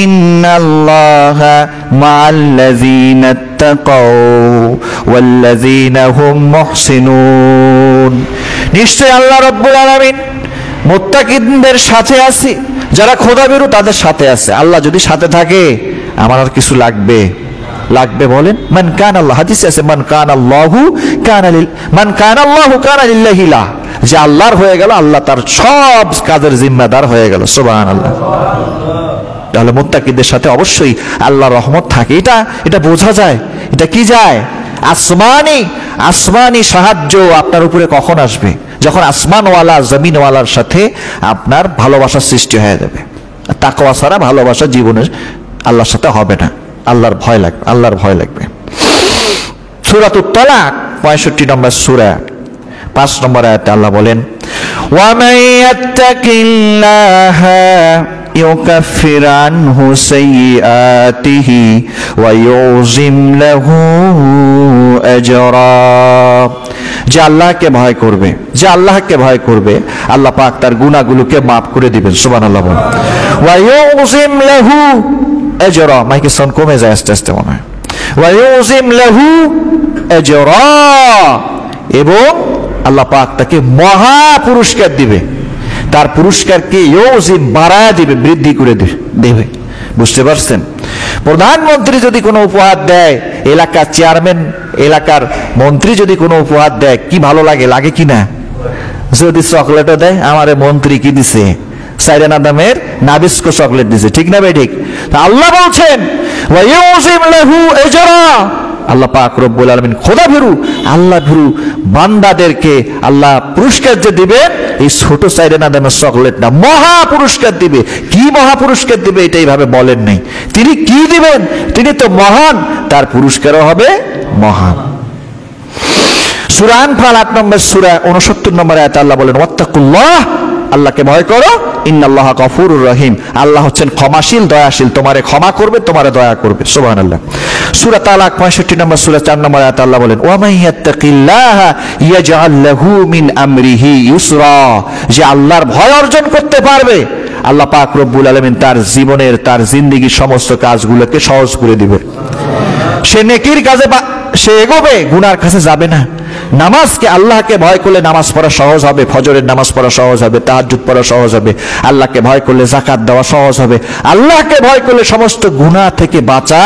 ইন্নাল্লাহা মা'আল্লাযীনা তাকাউ ওয়াল্লাযীনা হুম মুহসিনুন, নিশ্চয় আল্লাহ রাব্বুল আলামিন মুত্তাকিনদের সাথে আছে, যারা খোদাভীরু তাদের সাথে আছে। আল্লাহ যদি সাথে থাকে আমার আর কিছু লাগবে বলেন? মান কান আল্লাহ, হাদিসে আছে মান কান আল্লাহু কানা লিল্লাহি লা, যে আল্লাহর হয়ে গেল আল্লাহ তার সব কাজের জিম্মাদার হয়ে গেল। সুবহানাল্লাহ। তাহলে মুত্তাকিদের সাথে অবশ্যই আল্লাহর রহমত থাকে, এটা বোঝা যায়। এটা কি যায়? আসমানি সাহায্য আপনার উপরে কখন আসবে? যখন আসমানওয়ালা জমিনওয়ালার সাথে আপনার ভালোবাসার সৃষ্টি হয়ে যাবে। তাকওয়া ছাড়া ভালোবাসা জীবনে আল্লাহর সাথে হবে না। আল্লাহর ভয় লাগবে। সূরাতুত তালাক 65 নম্বর সূরা 5 নম্বর আয়াতে আল্লাহ বলেন, ওয়া মান ইয়াত্তাকিল্লাহা ইউকাফির আনহু সাইয়্যাতিহি ওয়া ইউযিম লাহু আজরা। যে আল্লাহকে ভয় করবে আল্লাহ পাক তার গুনাহগুলোকে মাফ করে দিবেন। সুবহানাল্লাহ। ওয়া ইউযিম লাহু আজরা, মাইকের সাউন্ড কমে যায় আস্তে আস্তে মনে হয়। ওয়া ইউযিম লাহু আজরা, এবং আল্লাহ পাক তাকে মহা পুরস্কার দিবে। তার পুরস্কারকে ইউযিম বাড়ায়া দিবে, বৃদ্ধি করে দেবে। বুঝতে পারছেন? প্রধানমন্ত্রী যদি কোনো উপহার দেয়, এলাকার চেয়ারম্যান, এলাকার মন্ত্রী যদি কোনো উপহার দেয়, কি ভালো লাগে কি না? যদি চকলেটও দেয়, আমারে মন্ত্রী কি দিছে? সাইরানা দামের নাবিস্কো চকলেট দিছে, ঠিক না ভাই? ঠিক। আল্লাহ বলছেন ওয়া ইউযিম লাহু আজরা, আল্লাহ পাক রব্বুল আলামিন খোদাভীরু আল্লাহভীরু বান্দাদেরকে আল্লাহ পুরস্কার যে দিবেন, এই ছোট সাইরানা দামের চকলেট না, মহা পুরস্কার দিবে। কি মহা পুরস্কার দিবে এটা এইভাবে বলেন নাই। তিনি কি দিবেন? তিনি তো মহান, তার পুরস্কারও হবে মহান। সূরা আনফাল 8 নম্বর সূরা 69 নম্বর আয়াতে আল্লাহ বলেন, ওয়াত্তাকুল্লাহ, আল্লাহকে ভয় করো, ইন্নাল্লাহা গফুরুর রহিম, আল্লাহ হচ্ছেন ক্ষমাশীল, দয়াশীল, তোমারে ক্ষমা করবে, তোমারে দয়া করবে। সুবহানাল্লাহ। সূরা তালাক 65 নম্বর সূরা 4 নম্বর আয়াতে আল্লাহ বলেন, ওয়া মান ইয়াত্তাকিল্লাহা ইয়াজআল লাহু মিন আমরিহি ইউসরা, যে আল্লাহর ভয় অর্জন করতে পারবে আল্লাহ পাক রব্বুল আলামিন তার জীবনের, তার জিন্দেগীর সমস্ত কাজগুলোকে সহজ করে দিবে। সে নেকির কাজে সে এগোবে, গুনার কাছে যাবে না। নামাজকে, আল্লাহকে ভয় করলে নামাজ পড়া সহজ হবে, ফজরের নামাজ পড়া সহজ হবে, তাহাজ্জুদ পড়া সহজ হবে। আল্লাহকে ভয় করলে যাকাত দেওয়া সহজ হবে। আল্লাহকে ভয় করলে সমস্ত গুনাহ থেকে বাঁচা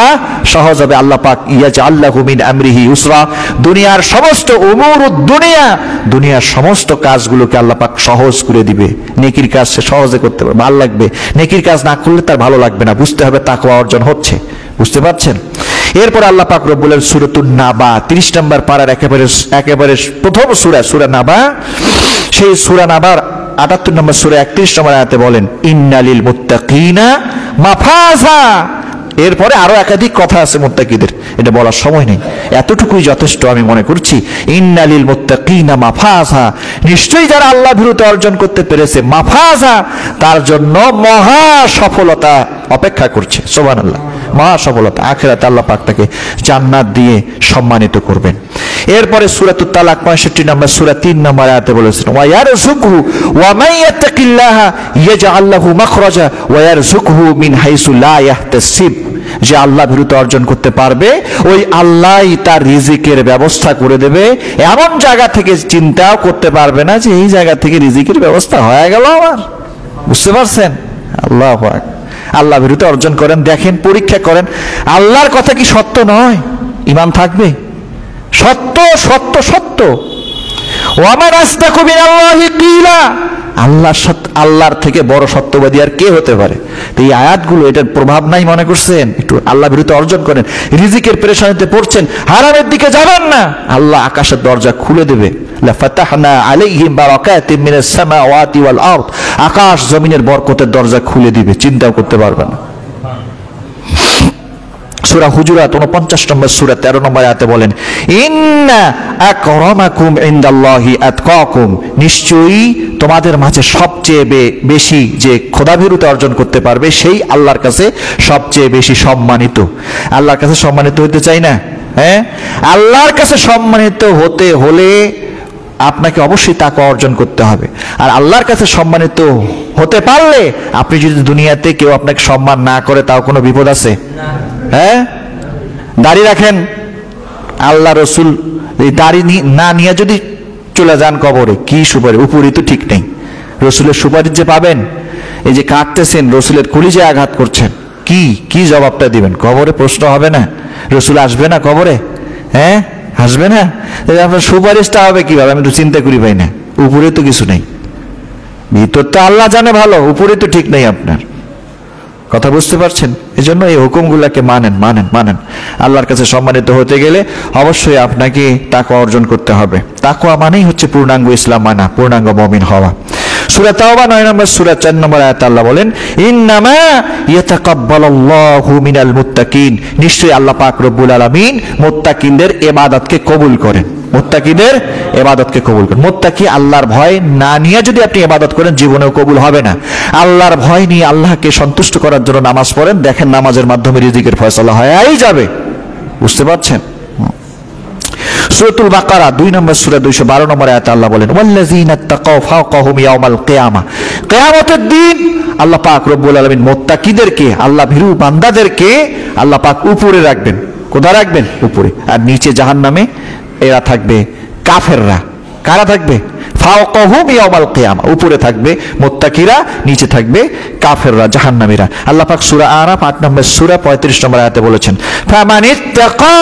সহজ হবে। আল্লাহ পাক ইয়াজআল লাহু মিন আমরিহি ইউসরা, দুনিয়ার সমস্ত দুনিয়ার সমস্ত কাজগুলোকে আল্লাহ পাক সহজ করে দিবে। নেকির কাজ সে সহজে করতে পারবে, ভালো লাগবে। নেকির কাজ না করলে তার ভালো লাগবে না। বুঝতে হবে তাকওয়া অর্জন হচ্ছে। বুঝতে পারছেন? এরপর আল্লাহ পাক রব্বুল আলামিন সূরাতুন নাবা 30 নম্বর পারার একেবারে প্রথম সূরা নাবা, সেই সূরা নাবার 78 নম্বর সূরা 31 নম্বর আয়াতে বলেন, ইন্নালিল মুত্তাকিনা মাফাজা। এরপরে আরো একাধিক কথা আছে মুত্তাকিদের, এটা বলার সময় নেই, এতটুকুই যথেষ্ট আমি মনে করছি। ইন্নালিল মুত্তাকিনা মাফাজা, নিশ্চয়ই যারা আল্লাহ ভীরুতা অর্জন করতে পেরেছে, মাফাজা, তার জন্য মহা সফলতা অপেক্ষা করছে। সুবহানাল্লাহ। মহা সফলতা, আখিরাতে আল্লাহ পাক তাকে জান্নাত দিয়ে সম্মানিত করবেন। এরপরে সূরাতুত তালাক 65 নম্বর সূরা 3 নম্বর আয়াতে বলেছেন, ওয়া ইয়ারযুকহু ওয়া মান ইয়াত্তাকিল্লাহা ইয়াজআল লাহু মাখরাজা ওয়া ইয়ারযুকহু মিন হাইসু লা ইয়াহতাসিব, যে আল্লাহ ভীরুতা অর্জন করতে পারবে ওই আল্লাহই তার রিজিকের ব্যবস্থা করে দেবে। এমন জায়গা থেকে চিন্তাও করতে পারবে না যে এই জায়গা থেকে রিজিকের ব্যবস্থা হয়ে গেল আমার। বুঝতে পারছেন? আল্লাহু আকবার। আল্লাহ ভীরুতা অর্জন করেন, দেখেন, পরীক্ষা করেন, আল্লাহর কথা কি সত্য নয়? ঈমান থাকবে। সত্য সত্য সত্য। ওয়া মান আসদাকু মিনাল্লাহি কিলা, আল্লাহর থেকে বড় সত্যবাদী আর কে হতে পারে? তো এই আয়াতগুলো, এটার প্রভাব নাই মনে করছেন? একটু আল্লাহ ভীরুতা অর্জন করেন, রিজিকের পেরেশানিতে পড়ছেন, হারামের দিকে যাবেন না, আল্লাহ আকাশের দরজা খুলে দেবে। লাফাতাহনা আলাইহিম বারাকাতিম মিনাস সামাওয়াতি ওয়াল আরদ, আকাশ জমিনের বরকতের দরজা খুলে দিবে, চিন্তাও করতে পারবে না। সূরা হুজুরাত 49 নম্বর সূরা 13 নম্বর আয়াতে বলেন, ইন্না আকরামাকুম ইনদাল্লাহি আতকাকুম, নিশ্চয়ই তোমাদের মাঝে সবচেয়ে বেশি যে খোদাভীরুতা অর্জন করতে পারবে সেই আল্লাহর কাছে সবচেয়ে বেশি সম্মানিত। আল্লাহর কাছে সম্মানিত হতে চাই না? হ্যাঁ, আল্লাহর কাছে সম্মানিত হতে হলে আপনাকে অবশ্যই তাকওয়া অর্জন করতে হবে। আর আল্লাহর কাছে সম্মানিত হতে পারলে, আপনি যদি দুনিয়াতে কেউ আপনাকে সম্মান না করে, তাও কোনো বিপদ আছে? হ্যাঁ, দাড়ি রাখেন, আল্লাহ রসুল দাড়ি না নিয়ে যদি চলে যান কবরে। কি সুপারিশ? উপরই তো ঠিক নেই। রসুলের সুপারিশ যে পাবেন, এই যে কাটতেছেন, রসুলের কলিজায় আঘাত করছেন, কি জবাবটা দিবেন? কবরে প্রশ্ন হবে না? রসুল আসবে না কবরে? হ্যাঁ, আসবে না? আপনার সুপারিশটা হবে কিভাবে? আমি তো চিন্তা করি পাই না। উপরে তো কিছু নেই, ভিতরটা আল্লাহ জানে ভালো, উপরে তো ঠিক নেই আপনার। কথা বুঝতে পারছেন? এই জন্য এই হুকুমগুলাকে মানেন। আল্লাহর কাছে সম্মানিত হতে গেলে অবশ্যই আপনাকে তাকওয়া অর্জন করতে হবে। তাকওয়া মানেই হচ্ছে পূর্ণাঙ্গ ইসলাম মানা, পূর্ণাঙ্গ মুমিন হওয়া। সূরা তাওবা 9 নম্বর সূরা 4 নম্বর আয়াতে আল্লাহ বলেন, ইন্নামা ইয়াতাকাব্বালুল্লাহু মিনাল মুত্তাকিন, নিশ্চয়ই আল্লাহ পাক রব্বুল আলামিন মুত্তাকিনদের ইবাদতকে কবুল করেন। মুত্তাকিদের ইবাদতকে কবুল করেন। মুত্তাকি আল্লাহর ভয় না নিয়ে যদি আপনি ইবাদত করেন, জীবনেও কবুল হবে না। আল্লাহর ভয় নিয়ে আল্লাহকে সন্তুষ্ট করার জন্য নামাজ পড়েন, দেখেন নামাজের মাধ্যমে রিজিকের ফয়সালা হয়েই যাবে। বুঝতে পারছেন? সূরাতুল বাকারা 2 নম্বর সূরা 212 নম্বর আয়াতে আল্লাহ বলেন, ওয়াল্লাযীনা তাকাউ ফাওকাহুম ইয়াওমাল কিয়ামা, কিয়ামতের দিন আল্লাহ পাক রব্বুল আলামিন মুত্তাকিদেরকে, আল্লাহ ভীরু বান্দাদেরকে আল্লাহ পাক উপরে রাখবেন। কোথায় রাখবেন? উপরে। আর নিচে জাহান্নামে এরা থাকবে কাফেররা। কারা থাকবে? ফাওকাহুম ইয়াওমাল কিয়ামা, উপরে থাকবে মুত্তাকিরা, নিচে থাকবে কাফেররা, জাহান্নামীরা। আল্লাহ পাক সূরা আরাফ 8 নম্বর সূরা 35 নম্বর আয়াতে বলেছেন, ফামানিত্তাকা,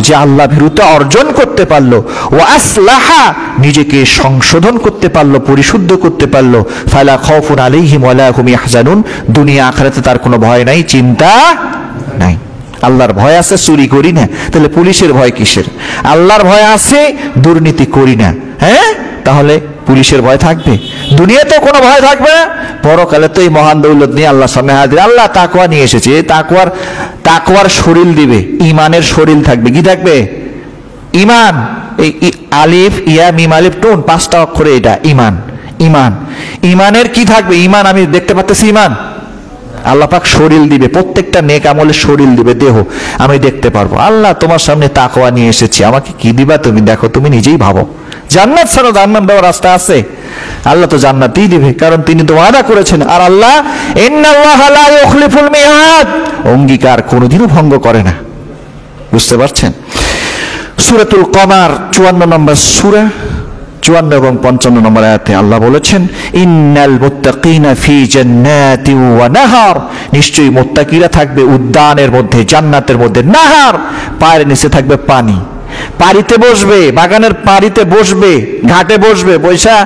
যে আল্লাহ ভীরুতা অর্জন করতে পারলো, ওয়া আসলাহা, নিজেকে সংশোধন করতে পারলো, পরিশুদ্ধ করতে পারলো, ফালা খাউফুন আলাইহিম ওয়ালা হুম ইয়াহজানুন, দুনিয়া আখিরাতে তার কোনো ভয় নাই, চিন্তা নাই। আল্লাহর ভয় আছে, চুরি করি না, তাহলে পুলিশের ভয় কিসের? আল্লাহর ভয় আছে, দুর্নীতি করি না, হ্যাঁ, তাহলে পুলিশের ভয় থাকবে? দুনিয়াতে কোনো ভয় থাকবে না, পরকালে তো এই মহান দৌলত নিয়ে আল্লাহর সামনে হাজির। আল্লাহ তাকওয়া নিয়ে এসেছে, তাকওয়ার শরীর দিবে, ইমানের শরীর থাকবে। কি থাকবে? ইমান। এই আলিফ ইয়া মিম আলিফ টুন 5টা অক্ষরে এটা ইমান। ইমানের কি থাকবে? ইমান, আমি দেখতে পাচ্ছি ইমান। আল্লাহ পাক শরীর দিবে, প্রত্যেকটা নেক আমলের শরীর দিবে, দেহ আমি দেখতে পারবো। আল্লাহ তোমার সামনে তাকওয়া নিয়ে এসেছি, আমাকে কি দিবা তুমি দেখো, তুমি নিজেই ভাবো। জান্নাত ছাড়া জাহান্নাম দেওয়ার রাস্তা আছে? আল্লাহ তো জান্নাতই দিবে, কারণ তিনি তো ওয়াদা করেছেন। আর আল্লাহ ইন্নাল্লাহা লা ইউখলিফুল মিআদ, অঙ্গীকার কোনোদিনও ভঙ্গ করে না। বুঝতে পারছেন? সূরাতুল কমার 54 নম্বর সূরা 54 এবং 55 নম্বর আয়াতে আল্লাহ বলেছেন, ইন্নাল মুত্তাকিনা ফি জান্নাতি ওয়া নাহার, নিশ্চয়ই মুত্তাকিরা থাকবে উদ্যানের মধ্যে, জান্নাতের মধ্যে। নাহার, পায়ের নিচে থাকবে পানি, পানিতে বসবে, বাগানের পানিতে বসবে, ঘাটে বসবে, বৈশা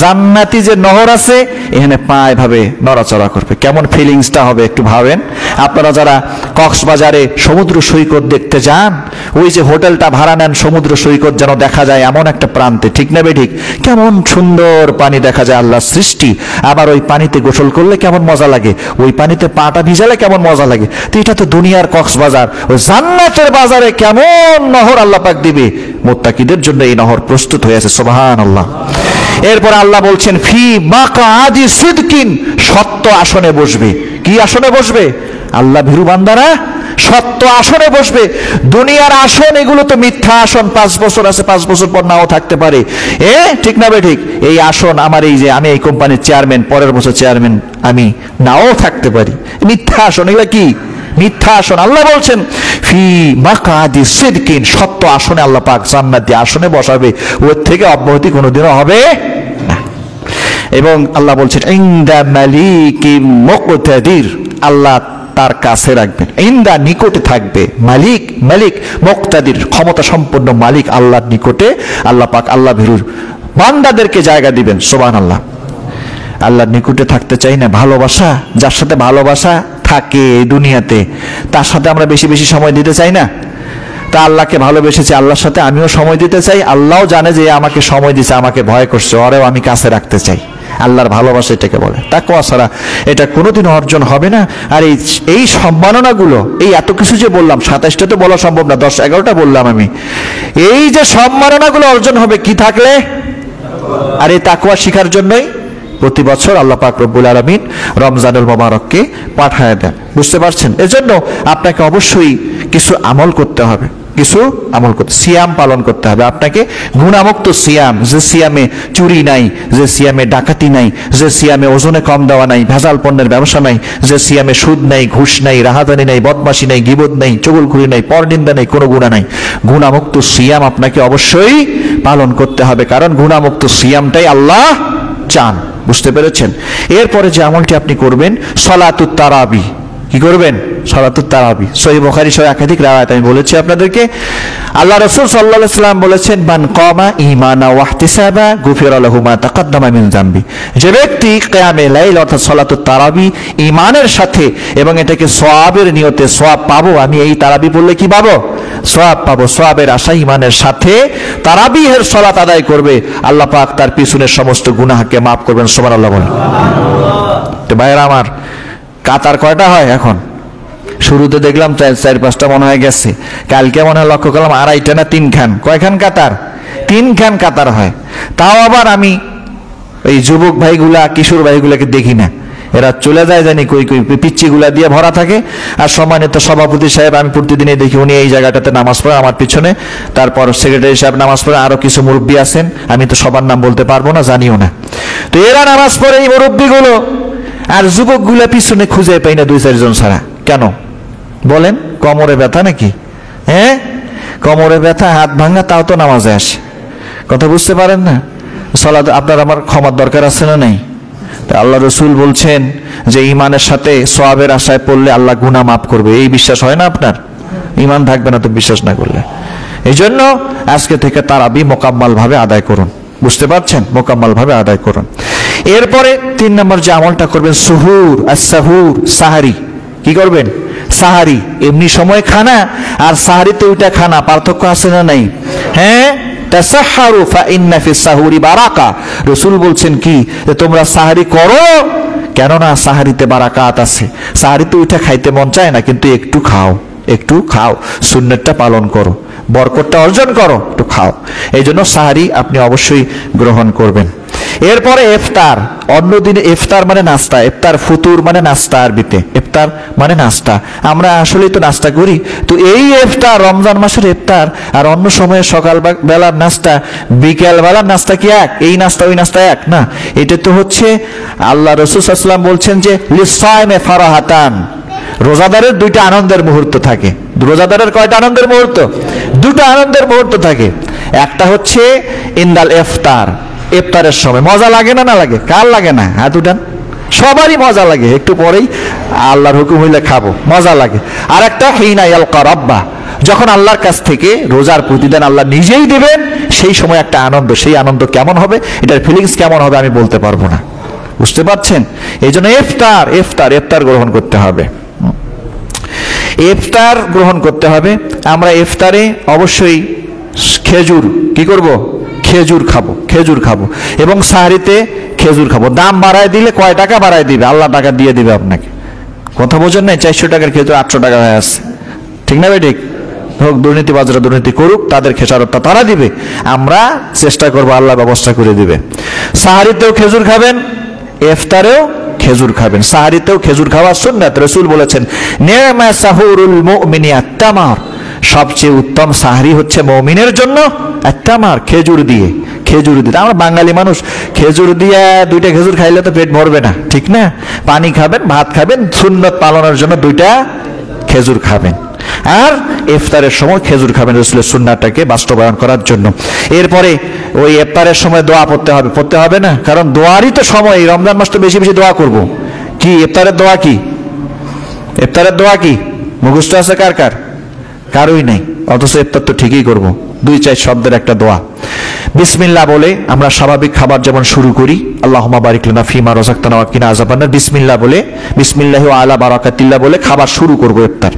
জান্নাতি যে নহর আছে এখানে পা এভাবে নড়াচড়া করবে। কেমন ফিলিংসটা হবে একটু ভাবেন। আপনারা যারা কক্সবাজারে সমুদ্র সৈকত দেখতে যান, ওই যে হোটেলটা ভাড়া নেন, সমুদ্র সৈকত যেন দেখা যায় এমন একটা প্রান্তে, ঠিক না বে ঠিক? কেমন সুন্দর পানি দেখা যায়, আল্লাহর সৃষ্টি। আবার ওই পানিতে গোসল করলে কেমন মজা লাগে, ওই পানিতে পাটা ভিজালে কেমন মজা লাগে। তো এটা তো দুনিয়ার কক্সবাজার, ওই জান্নাতের বাজারে কেমন নহর আল্লাহ পাক দিবে মুত্তাকিদের জন্য। এই নহর প্রস্তুত হয়ে আছে, সুবহানাল্লাহ। এরপর আল্লাহ বলছেন, ফি মাকআদি সিদকিন, সত্য আসনে বসবে। কি আসনে বসবে? আল্লাহ ভীরু বান্দারা সত্য আসনে বসবে। দুনিয়ার আসন এগুলো তো মিথ্যা আসন, 5 বছর আছে, 5 বছর পর নাও থাকতে পারে, ঠিক না বে ঠিক? এই আসন আমার, এই যে আমি এই কোম্পানির চেয়ারম্যান, পরের বছর চেয়ারম্যান আমি নাও থাকতে পারি, মিথ্যা আসন। এগুলো কি? মিথ্যা আসন। আল্লাহ বলছেন ফি মাকআদি সিদকিন, সত্য আসনে আল্লাহ পাক জান্নাতি আসনে বসাবে, ওর থেকে অব্যাহতি কোনোদিনও হবে না। এবং আল্লাহ বলছেন ইনদা মালিকিম মুকতাদির, আল্লাহ তার কাছে রাখবেন, ইনদা নিকটে থাকবে, মালিক মুকতাদির, ক্ষমতা সম্পন্ন মালিক আল্লাহর নিকটে আল্লাহ পাক আল্লাহ ভীরুর বান্দাদেরকে জায়গা দিবেন। সুবহানাল্লাহ। আল্লাহর নিকটে থাকতে চাই না? ভালোবাসা, যার সাথে ভালোবাসা থাকে এই দুনিয়াতে, তার সাথে আমরা বেশি বেশি সময় দিতে চাই না? তা আল্লাহকে ভালোবেসেছি, আল্লাহর সাথে আমিও সময় দিতে চাই। আল্লাহও জানে যে আমাকে সময় দিছে, আমাকে ভয় করছে, ওরেও আমি কাছে রাখতে চাই। আল্লাহর ভালোবাসা এটাকে বলে। তাকওয়া ছাড়া এটা কোনোদিন অর্জন হবে না। আর এই সম্মাননাগুলো, এই এত কিছু যে বললাম, 27টা তো বলা সম্ভব না, 10-11টা বললাম আমি। এই যে সম্মাননাগুলো অর্জন হবে কি থাকলে? আর এই তাকওয়া শিখার জন্যই প্রতি বছর আল্লাহ পাক রব্বুল আলামিন রমজানুল মুবারককে পাঠায় দেন। বুঝতে পারছেন? এজন্য আপনাকে অবশ্যই কিছু আমল করতে হবে, কিছু আমল করতে, সিয়াম পালন করতে হবে আপনাকে। গুণামুক্ত সিয়াম, যে সিয়ামে চুরি নাই, যে সিয়ামে ডাকাতি নাই, যে সিয়ামে ওজনে কম দেওয়া নাই, ভেজাল পণ্যের ব্যবসা নাই, যে সিয়ামে সুদ নাই, ঘুষ নাই, রাহাজানি নাই, বদমাশি নাই, গীবত নাই, চুগলখুরি নাই, পরনিন্দা নাই, কোনো গুনাহ নাই। গুণামুক্ত সিয়াম আপনাকে অবশ্যই পালন করতে হবে, কারণ গুণামুক্ত সিয়ামটাই আল্লাহ চান। বুঝতে পেরেছেন? এরপরে যে আমলটি আপনি করবেন, সলাতুত তারাবি। কি করবেন? সলাতুত তারাবি। সহিহ বুখারী সহ একাধিক riwayat আমি বলেছি আপনাদেরকে। আল্লাহ রাসূল সাল্লাল্লাহু আলাইহি ওয়াসাল্লাম বলেছেন, মান কামা ঈমানা ওয়া ইহতিসাবা গুফিরা লাহু মা তাকাদ্দামা মিন যামবি। যে ব্যক্তি কিয়ামে লাইল অর্থাৎ সলাতুত তারাবি ঈমানের সাথে এবং এটাকে সওয়াবের নিয়তে, সওয়াব পাবো আমি এই তারাবি পড়লে, কি পাবো? সওয়াব পাবো। সওয়াবের আশা ঈমানের সাথে তারাবিহের সালাত আদায় করবে, আল্লাহ পাক তার পিছনের সমস্ত গুনাহকে maaf করবেন। সুবহানাল্লাহ বলেন। তো ভাইরা আমার, কাতার কয়টা হয় এখন? শুরুতে দেখলাম 4-5টা মনে হয় গেছে, কালকে মনে হয় লক্ষ্য করলাম 2.5টা না 3 খান। কয়খান কাতার? 3 খান কাতার হয়। তাও আবার আমি এই যুবক ভাইগুলা, কিশোর ভাইগুলাকে দেখি না, এরা চলে যায় জানি কই কই, পিচ্চিগুলা দিয়ে ভরা থাকে। আর সম্মানিত সভাপতি সাহেব আমি প্রতিদিনই দেখি, উনি এই জায়গাটাতে নামাজ পড়েন আমার পিছনে, তারপর সেক্রেটারি সাহেব নামাজ পড়েন, আরো কিছু মুরব্বী আছেন, আমি তো সবার নাম বলতে পারবো না, জানিও না। তো এরা নামাজ পড়ে, এই মুরব্বীগুলো, আর যুবকগুলা পিছনে খুঁজে পাই না 2-4 জন ছাড়া। কেন বলেন? কোমরে ব্যথা নাকি? হ্যাঁ, কোমরে ব্যথা, হাত ভাঙা, তাও তো নামাজে আসে। কথা বুঝতে পারেন না? সালাত আপনার আমার ক্ষমার দরকার আছে না নাই? তা আল্লাহ রসুল বলছেন যে ঈমানের সাথে সওয়াবের আশায় পড়লে আল্লাহ গুনাহ মাফ করবে। এই বিশ্বাস হয় না আপনার? ঈমান থাকবে না তো বিশ্বাস না করলে। এই জন্য আজকে থেকে তারাবি মোকাম্মাল ভাবে আদায় করুন। বুঝতে পারছেন? মোকাম্মাল ভাবে আদায় করুন। এরপরে 3 নম্বর যে আমলটা করবেন, সুহুর, as-সাহুর, সাহারি। কি করবেন? সাহারি। এমনি সময় খানা আর সাহারিতে ওইটা খানা, পার্থক্য আছে না নাই? হ্যাঁ, তাসাহহারু ফা ইন্না ফিস সাহুরি বারাকা। রাসূল বলছেন কি, যে তোমরা সাহারি করো, কেননা সাহারিতে বারাকাত আছে। সাহারিতে ওইটা খাইতে মন চায় না, কিন্তু একটু খাও, একটু খাও, সুন্নাতটা পালন করো, বরকতটা অর্জন করো, একটু খাও। এই জন্য সাহারি আপনি অবশ্যই গ্রহণ করবেন। এরপরে ইফতার। অন্য দিনে ইফতার মানে নাস্তা, ইফতার ফুতুর মানে নাস্তা, আরবিতে ইফতার মানে নাস্তা। আমরা আসলেই তো নাস্তা করি। তো এই ইফতার, রমজান মাসের ইফতার আর অন্য সময়ে সকাল বেলার নাস্তা, বিকেল বেলার নাস্তা কি এক? এই নাস্তা ওই নাস্তা এক না। এটা তো হচ্ছে আল্লাহ রাসূল সাল্লাল্লাহু আলাইহি ওয়াসাল্লাম বলছেন যে লিসাইমে ফারাহাতান, রোজাদারের 2টা আনন্দের মুহূর্ত থাকে। রোজাদারের কয়টা আনন্দের মুহূর্ত? 2টা আনন্দের মুহূর্ত থাকে। একটা হচ্ছে ইনদাল ইফতার, ইফতারের সময়। মজা লাগে না? না লাগে? কার লাগে না? হাত উঠান। সবারই মজা লাগে, একটু পরেই আল্লাহর হুকুম হইলে খাবো, মজা লাগে। আর একটা হিনা ইয়ালকা রাব্বা, যখন আল্লাহর কাছ থেকে রোজার প্রতিদান আল্লাহ নিজেই দেবেন, সেই সময় একটা আনন্দ। সেই আনন্দ কেমন হবে, এটার ফিলিংস কেমন হবে আমি বলতে পারবো না। বুঝতে পারছেন? এই জন্য ইফতার ইফতার ইফতার গ্রহণ করতে হবে, ইফতার গ্রহণ করতে হবে। আমরা ইফতারে অবশ্যই খেজুর, কি করব? খেজুর খাবো, খেজুর খাবো। এবং সাহারিতে খেজুর খাবো। দাম বাড়ায় দিলে কয় টাকা বাড়ায় দিবে? আল্লাহ টাকা দিয়ে দিবে আপনাকে। কথা বোঝেন নাই? 400 টাকার খেজুর 800 টাকা হয়ে আসছে। ঠিক না ভাই? ঠিক হোক, দুর্নীতিবাজরা দুর্নীতি করুক, তাদের খেসারতটা তারা দিবে, আমরা চেষ্টা করবো আল্লাহ ব্যবস্থা করে দিবে। সাহারিতেও খেজুর খাবেন, ইফতারেও খেজুর খাবেন। সাহারিতেও খেজুর খাওয়া সুন্নাত। রাসূল বলেছেন, নি'মা সাহুরুল মুমিনি আত-তামার, সবচেয়ে উত্তম সাহারি হচ্ছে মুমিনের জন্য আত-তামার, খেজুর দিয়ে। খেজুর দিয়ে, আমরা বাঙালি মানুষ, খেজুর দিয়ে 2টা খেজুর খাইলে তো পেট ভরবে না, ঠিক না? পানি খাবেন, ভাত খাবেন, সুন্নত পালনের জন্য 2টা খেজুর খাবেন। আর ইফতারের সময় খেজুর খাবেন, রাসূলের সুন্নাহটাকে বাস্তবায়ন করার জন্য। এরপরে ওই ইফতারের সময় দোয়া পড়তে হবে, পড়তে হবে না? কারণ দোয়ারই তো সময়, এই রমজান মাস তো বেশি বেশি দোয়া করব। কি ইফতারের দোয়া? কি ইফতারের দোয়া? কি মুখস্থ আছে কার কার? কারোই নেই, অথচ ইফতার তো ঠিকই করব। 2-4 শব্দের একটা দোয়া। বিসমিল্লাহ বলে আমরা স্বাভাবিক খাবার যেমন শুরু করি, আল্লাহুম্মা বারিক লানা ফিমা রাযাকতানা ওয়া কিনা আযাবান্নার, বিসমিল্লাহ বলে, বিসমিল্লাহি ওয়া আলা বারাকাতিল্লাহ বলে খাবার শুরু করব ইফতার।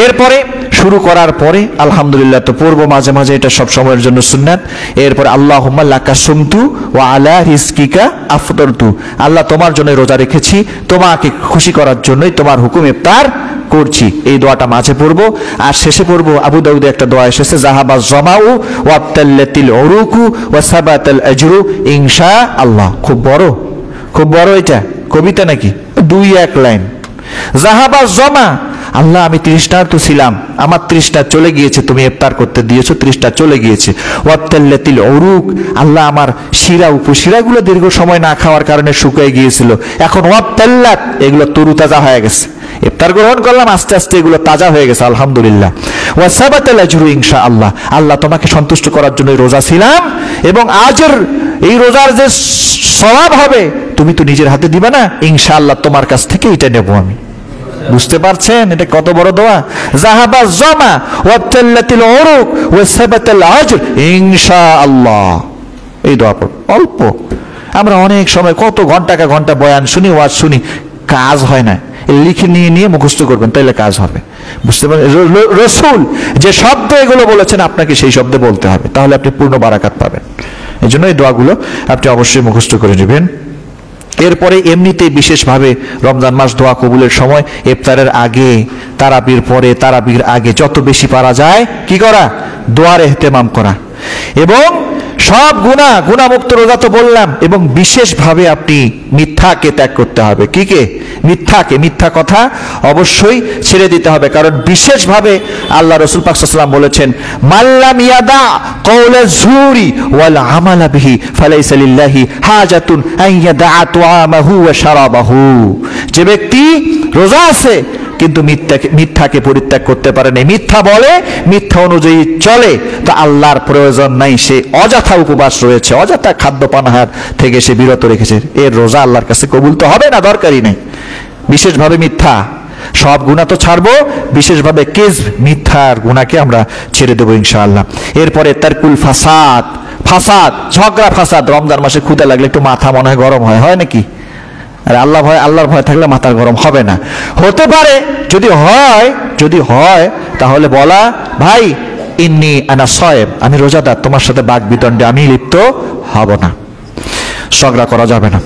এরপরে শুরু করার পরে আলহামদুলিল্লাহ তো পড়বো মাঝে মাঝে, এটা সব সময়ের জন্য সুন্নাত। এরপরে আল্লাহুম্মা লাকা সুমতু ওয়া আলা রিজকিকা আফতারতু, আল্লাহ তোমার জন্য রোজা রেখেছি, তোমাকে খুশি করার জন্যই তোমার হুকুম ইফতার করছি। এই দোয়াটা মাঝে পড়বো। আর শেষে পড়বো, আবু দাউদে একটা দোয়া এসেছে, জাহাবা জামাউ ওয়া আবতাল্লাতিল উরুকু ওয়া সাবাতাল আজরু ইনশাআল্লাহ। খুব বড়, খুব বড়। এটা কবিতা নাকি? 2-1 লাইন। জাহাবা জমা, আল্লাহ আমি তৃষ্ণার্ত ছিলাম, আমার তৃষ্ণা চলে গিয়েছে, তুমি ইফতার করতে দিয়েছো, তৃষ্ণা চলে গিয়েছে। ওয়াত্তাল্লাতিল উরুক, আল্লাহ আমার শিরা উপশিরাগুলো দীর্ঘ সময় না খাওয়ার কারণে শুকিয়ে গিয়েছিল, এখন ওয়াত্তাল্লাত এগুলো তরুতাজা হয়ে গেছে, ইফতার গ্রহণ করলাম, আস্তে আস্তে এগুলো তাজা হয়ে গেছে, আলহামদুলিল্লাহ। ওয়া সাবাতাল আজরু ইনশাআল্লাহ, আল্লাহ তোমাকে সন্তুষ্ট করার জন্য রোজা ছিলাম, এবং আজর এই রোজার যে সওয়াব হবে তুমি তো নিজের হাতে দিবা না, ইনশাআল্লাহ তোমার কাছ থেকে এটা নেব আমি। বুঝতে পারছেন এটা কত বড় দোয়া? যাহাবা জামা ওয়াতাল্লাতিল উরুক ওয়া সাবাতাল আজর ইনশাআল্লাহ। এই দোয়া পড়, অল্প। আমরা অনেক সময় কত ঘন্টা বয়ান শুনি, ওয়াজ শুনি, কাজ হয় না। লিখে নিয়ে মুখস্থ করবেন, তাইলে কাজ হবে। বুঝতে পারেন, রাসূল যে শব্দ এগুলো বলেছেন আপনাকে সেই শব্দে বলতে হবে, তাহলে আপনি পূর্ণ বারাকাত পাবেন। এই জন্য এই দোয়াগুলো আপনি অবশ্যই মুখস্থ করে নেবেন। এরপরে এমনিতেই বিশেষভাবে রমজান মাস দোয়া কবুলের সময় ইফতারের আগে, তারাবির পরে, তারাবির আগে যত বেশি পারা যায় কি করা, দোয়ার ইহতেমাম করা। এবং সব গুনাহমুক্ত রোজা তো বললাম, এবং বিশেষভাবে আপনি মিথ্যাকে ত্যাগ করতে হবে। কে? মিথ্যা কথা অবশ্যই ছেড়ে দিতে হবে, কারণ বিশেষভাবে আল্লাহ রাসূল পাক সাল্লাল্লাহু আলাইহি ওয়াসাল্লাম বলেছেন, মাল্লাম ইয়াদা কওলা যুরি ওয়াল আমালা বিহি ফালাইসা লিল্লাহি হাজাতুন আন ইয়াদা তুআমাহু ওয়া শারাবাহু। যে ব্যক্তি রোজা আছে কিন্তু মিথ্যাকে পরিত্যাগ করতে পারে না, মিথ্যা বলে, মিথ্যা অনুযায়ী চলে, তো আল্লাহর প্রয়োজন নাই, সে অযথা উপবাস রয়েছে, অযথা খাদ্য পানাহার থেকে সে বিরত রেখেছে, এর রোজা আল্লাহর কাছে কবুল তো হবে না, দরকারই নেই। বিশেষভাবে মিথ্যা, সব গুনাহ তো ছাড়বো, বিশেষভাবে কিজব, মিথ্যার গুনাহকে আমরা ছেড়ে দেবো ইনশাআল্লাহ। এরপরে তারকুল ফাসাদ, ঝগড়া ফাসাদ। রমজান মাসে ক্ষুধা লাগলে একটু মাথা মনে হয় গরম হয় নাকি? আর আল্লাহর ভয় থাকলে মাথার গরম হবে না। হতে পারে যদি হয় তাহলে বলা, ভাই ইন্নী আনা সায়েম, আমি রোজাদার, তোমার সাথে বাক বিতণ্ডে আমি লিপ্ত হব না, ঝগড়া করা যাবে না।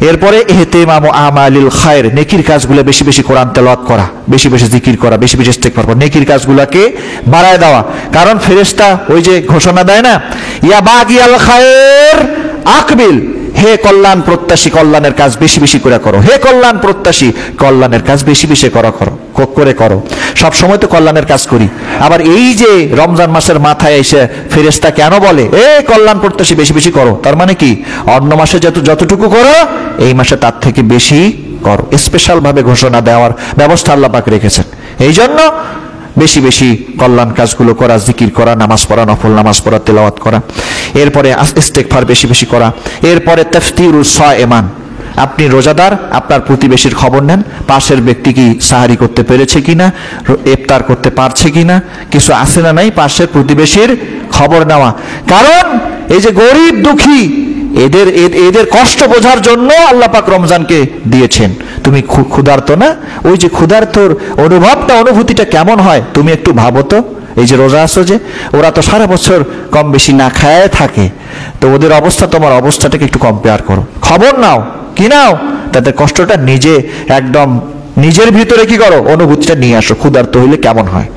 এরপরে ইহতিমাম আমালিল খায়র, নেকির কাজগুলো বেশি বেশি কোরআন তেলাওয়াত করা, বেশি বেশি জিকির করা, বেশি বেশি ইস্তেগফার করা, নেকির কাজগুলোকে বাড়ায় দেওয়া। কারণ ফেরেশতা ওই যে ঘোষণা দেয় না, ইয়া বাগিয়াল খায়র আকবিল, হে কল্যাণ প্রত্যাশী, কল্যাণের কাজ বেশি বেশি করে করো, হে কল্যাণ প্রত্যাশী, কল্যাণের কাজ বেশি বেশি করো। সব সময় তো কল্যাণের কাজ করি, আবার এই যে রমজান মাসের মাথায় এসে ফেরেশতা কেন বলে এ কল্যাণ প্রত্যাশী বেশি বেশি করো, তার মানে কি অন্য মাসে যতটুকু করো এই মাসে তার থেকে বেশি করো। স্পেশাল ভাবে ঘোষণা দেওয়ার ব্যবস্থা আল্লাহ পাক রেখেছেন। এই জন্য বেশি বেশি কল্যাণ কাজগুলো করা, জিকির করা, নামাজ পড়া, নফল নামাজ পড়া, তেলাওয়াত করা। এরপরে ইস্তেগফার বেশি বেশি করা। এরপরে তাফতিরুস সায়েমান, আপনি রোজাদার, আপনার প্রতিবেশীর খবর নেন, পাশের ব্যক্তি কি সাহারি করতে পেরেছে কিনা, ইফতার করতে পারছে কিনা, কিছু আছে না নাই, পাশের প্রতিবেশীর খবর নেওয়া। কারণ এই যে গরিব দুঃখী, এদের কষ্ট বোঝার জন্য আল্লাহ পাক রমজানকে দিয়েছেন। তুমি ক্ষুধার্ত না, ওই যে ক্ষুধার্তর অনুভূতিটা কেমন হয় তুমি একটু ভাবো তো। এই যে রোজা আছো, যে ওরা তো সারা বছর কম বেশি না খায় থাকে, তো ওদের অবস্থা তোমার অবস্থাটাকে একটু কম্পেয়ার করো, খবর নাও, কি নাও, তাদের কষ্টটা একদম নিজের ভিতরে কি করো, অনুভূতিটা নিয়ে আসো, ক্ষুধার্ত হইলে কেমন হয়,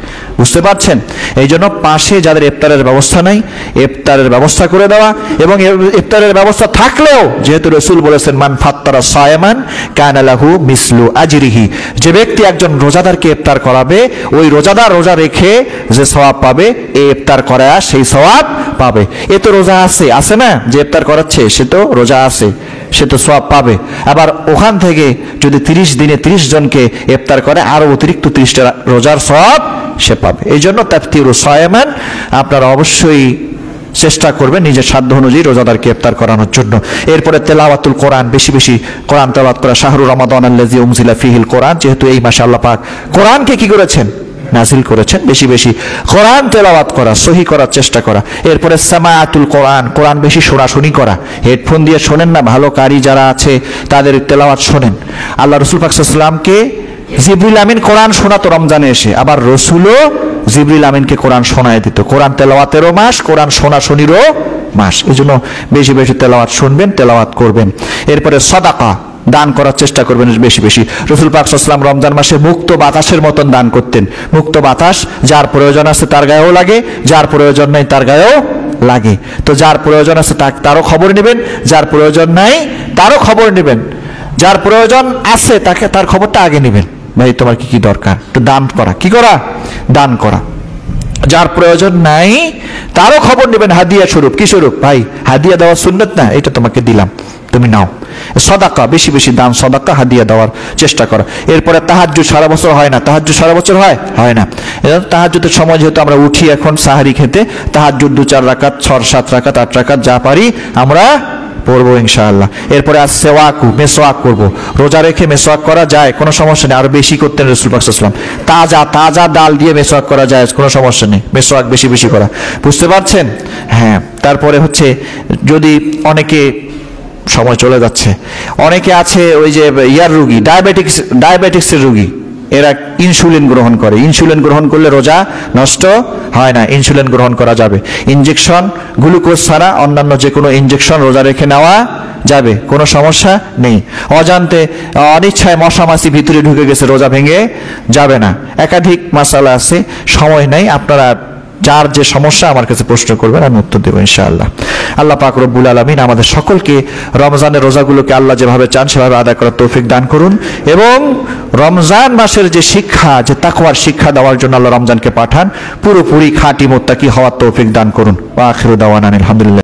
বুঝতে পারছেন? এই জন্য পাশে যাদের ইফতারের ব্যবস্থা নাই, ইফতারের ব্যবস্থা করে দেওয়া। এবং ইফতারের ব্যবস্থা থাকলেও, যেহেতু রাসূল বলেছেন, মান ফাত্তারা সায়মান কানা লাহু মিসলু আজরিহি, যে ব্যক্তি একজন রোজাদারকে ইফতার করাবে, ওই রোজাদার রোজা রেখে যে সওয়াব পাবে, এই ইফতার করায়া সেই সওয়াব পাবে। এ তো রোজা আছে না, যে ইফতার করাচ্ছে সে তো রোজা আছে, সে তো সওয়াব পাবে। আবার ওখান থেকে যদি 30 দিনে 30 জনকে ইফতার করে, আরো অতিরিক্ত 30টা রোজার সওয়াব সে পাবে। এই জন্য তাফতিরুস সায়েমান, আপনারা অবশ্যই চেষ্টা করবেন নিজের সাধ্য অনুযায়ী রোজাদারকে ইফতার করানোর জন্য। এরপরে তেলাওয়াতুল কোরআন, বেশি বেশি কোরআন তেলাওয়াত করা। শাহরু রমাদান আল্লাযী উনজিলা ফীহিল কোরআন, যেহেতু এই মাসে আল্লাহ পাক কোরআনকে কি করেছেন, নাজিল করেছেন, বেশি বেশি কোরআন তেলাওয়াত করা, সহি করার চেষ্টা করা। এরপরে সামাআতুল কোরআন, কোরআন বেশি শোনাশুনি করা, হেডফোন দিয়ে শোনেন না, ভালো কারি যারা আছে তাদের তেলাওয়াত শোনেন। আল্লাহ রাসূল পাক সাল্লাল্লাহু আলাইহি ওয়াসাল্লামকে জিবরিল আমিন কোরআন শোনাতো রমজানে এসে, আবার রাসূলও জিবরিল আমিনকে কোরআন শোনায় দিত। কোরআন তেলাওয়াতেরও মাস, কোরআন শোনাশুনিরও মাস, এই জন্য বেশি বেশি তেলাওয়াত শুনবেন, তেলাওয়াত করবেন। এরপরে সাদাকা, দান করার চেষ্টা করবেন বেশি বেশি। রাসূল পাক সাল্লাল্লাহু আলাইহি ওয়াসাল্লাম রমজান মাসে মুক্ত বাতাসের মতন দান করতেন। মুক্ত বাতাস যার প্রয়োজন আছে তার গায়েও লাগে, যার প্রয়োজন নাই তার গায়েও লাগে। তো যার প্রয়োজন আছে তারও খবর নেবেন, যার প্রয়োজন নাই তারও খবর নেবেন, যার প্রয়োজন আছে তার খবরটা আগে নেবেন, ভাই তোমার কি কি দরকার, তো দান করা। কি করা? দান করা। যার প্রয়োজন নাই তারও খবর নেবেন হাদিয়া স্বরূপ। কি স্বরূপ? ভাই হাদিয়া দেওয়া সুন্নত না, এটা তোমাকে দিলাম, তুমি নাও। সদাকা, বেশি বেশি দান, সদাকা, হাদিয়া দেওয়ার চেষ্টা করা। এরপরে তাহাজ্জুদ সারা বছর হয় না। তাহাজ্জুদ সারা বছর হয়? হয় না। তাহাজ্জুদের সময় যেহেতু আমরা উঠি এখন সাহারি খেতে, তাহাজ্জুদ 2-4 রাকাত, 6-7 রাকাত, 8 রাকাত যা পারি আমরা পড়বো ইনশাআল্লাহ। এরপরে আজ সেওয়াকু, মেসওয়াক করবো। রোজা রেখে মেসওয়াক করা যায়, কোনো সমস্যা নেই। আরো বেশি করতেন রাসূল পাক সাল্লাল্লাহু আলাইহি ওয়াসাল্লাম। তাজা তাজা ডাল দিয়ে মেসওয়াক করা যায়, কোনো সমস্যা নেই। মেসওয়াক বেশি বেশি করা, বুঝতে পারছেন? হ্যাঁ। তারপরে হচ্ছে যদি অনেকে, সময় চলে যাচ্ছে, অনেকে আছে ওই যে ইয়ার রোগী, ডায়াবেটিক্সের রোগী, এরা ইনসুলিন গ্রহণ করে। ইনসুলিন গ্রহণ করলে রোজা নষ্ট হয় না, ইনসুলিন গ্রহণ করা যাবে। ইনজেকশন, গ্লুকোজ ছাড়া অন্যান্য যে কোনো ইনজেকশন রোজা রেখে নেওয়া যাবে, কোনো সমস্যা নেই। অজান্তে অনিচ্ছায় মশা মাছি ভিতরে ঢুকে গেছে, রোজা ভেঙে যাবে না। একাধিক মাসালা আছে, সময় নেই। আপনারা যার যে সমস্যা আমার কাছে প্রশ্ন করবেন, আমি উত্তর দেবো ইনশাআল্লাহ। আল্লাহ পাক রব্বুল আলামিন আমাদের সকলকে রমজানের রোজাগুলোকে আল্লাহ যেভাবে চান সেভাবে আদায় করার তৌফিক দান করুন, এবং রমজান মাসের যে শিক্ষা, যে তাকওয়ার শিক্ষা দেওয়ার জন্য আল্লাহ রমজানকে পাঠান, পুরোপুরি খাঁটি মুত্তাকি হওয়ার তৌফিক দান করুন। ওয়া আখিরু দাওয়ানা আলহামদুলিল্লাহ।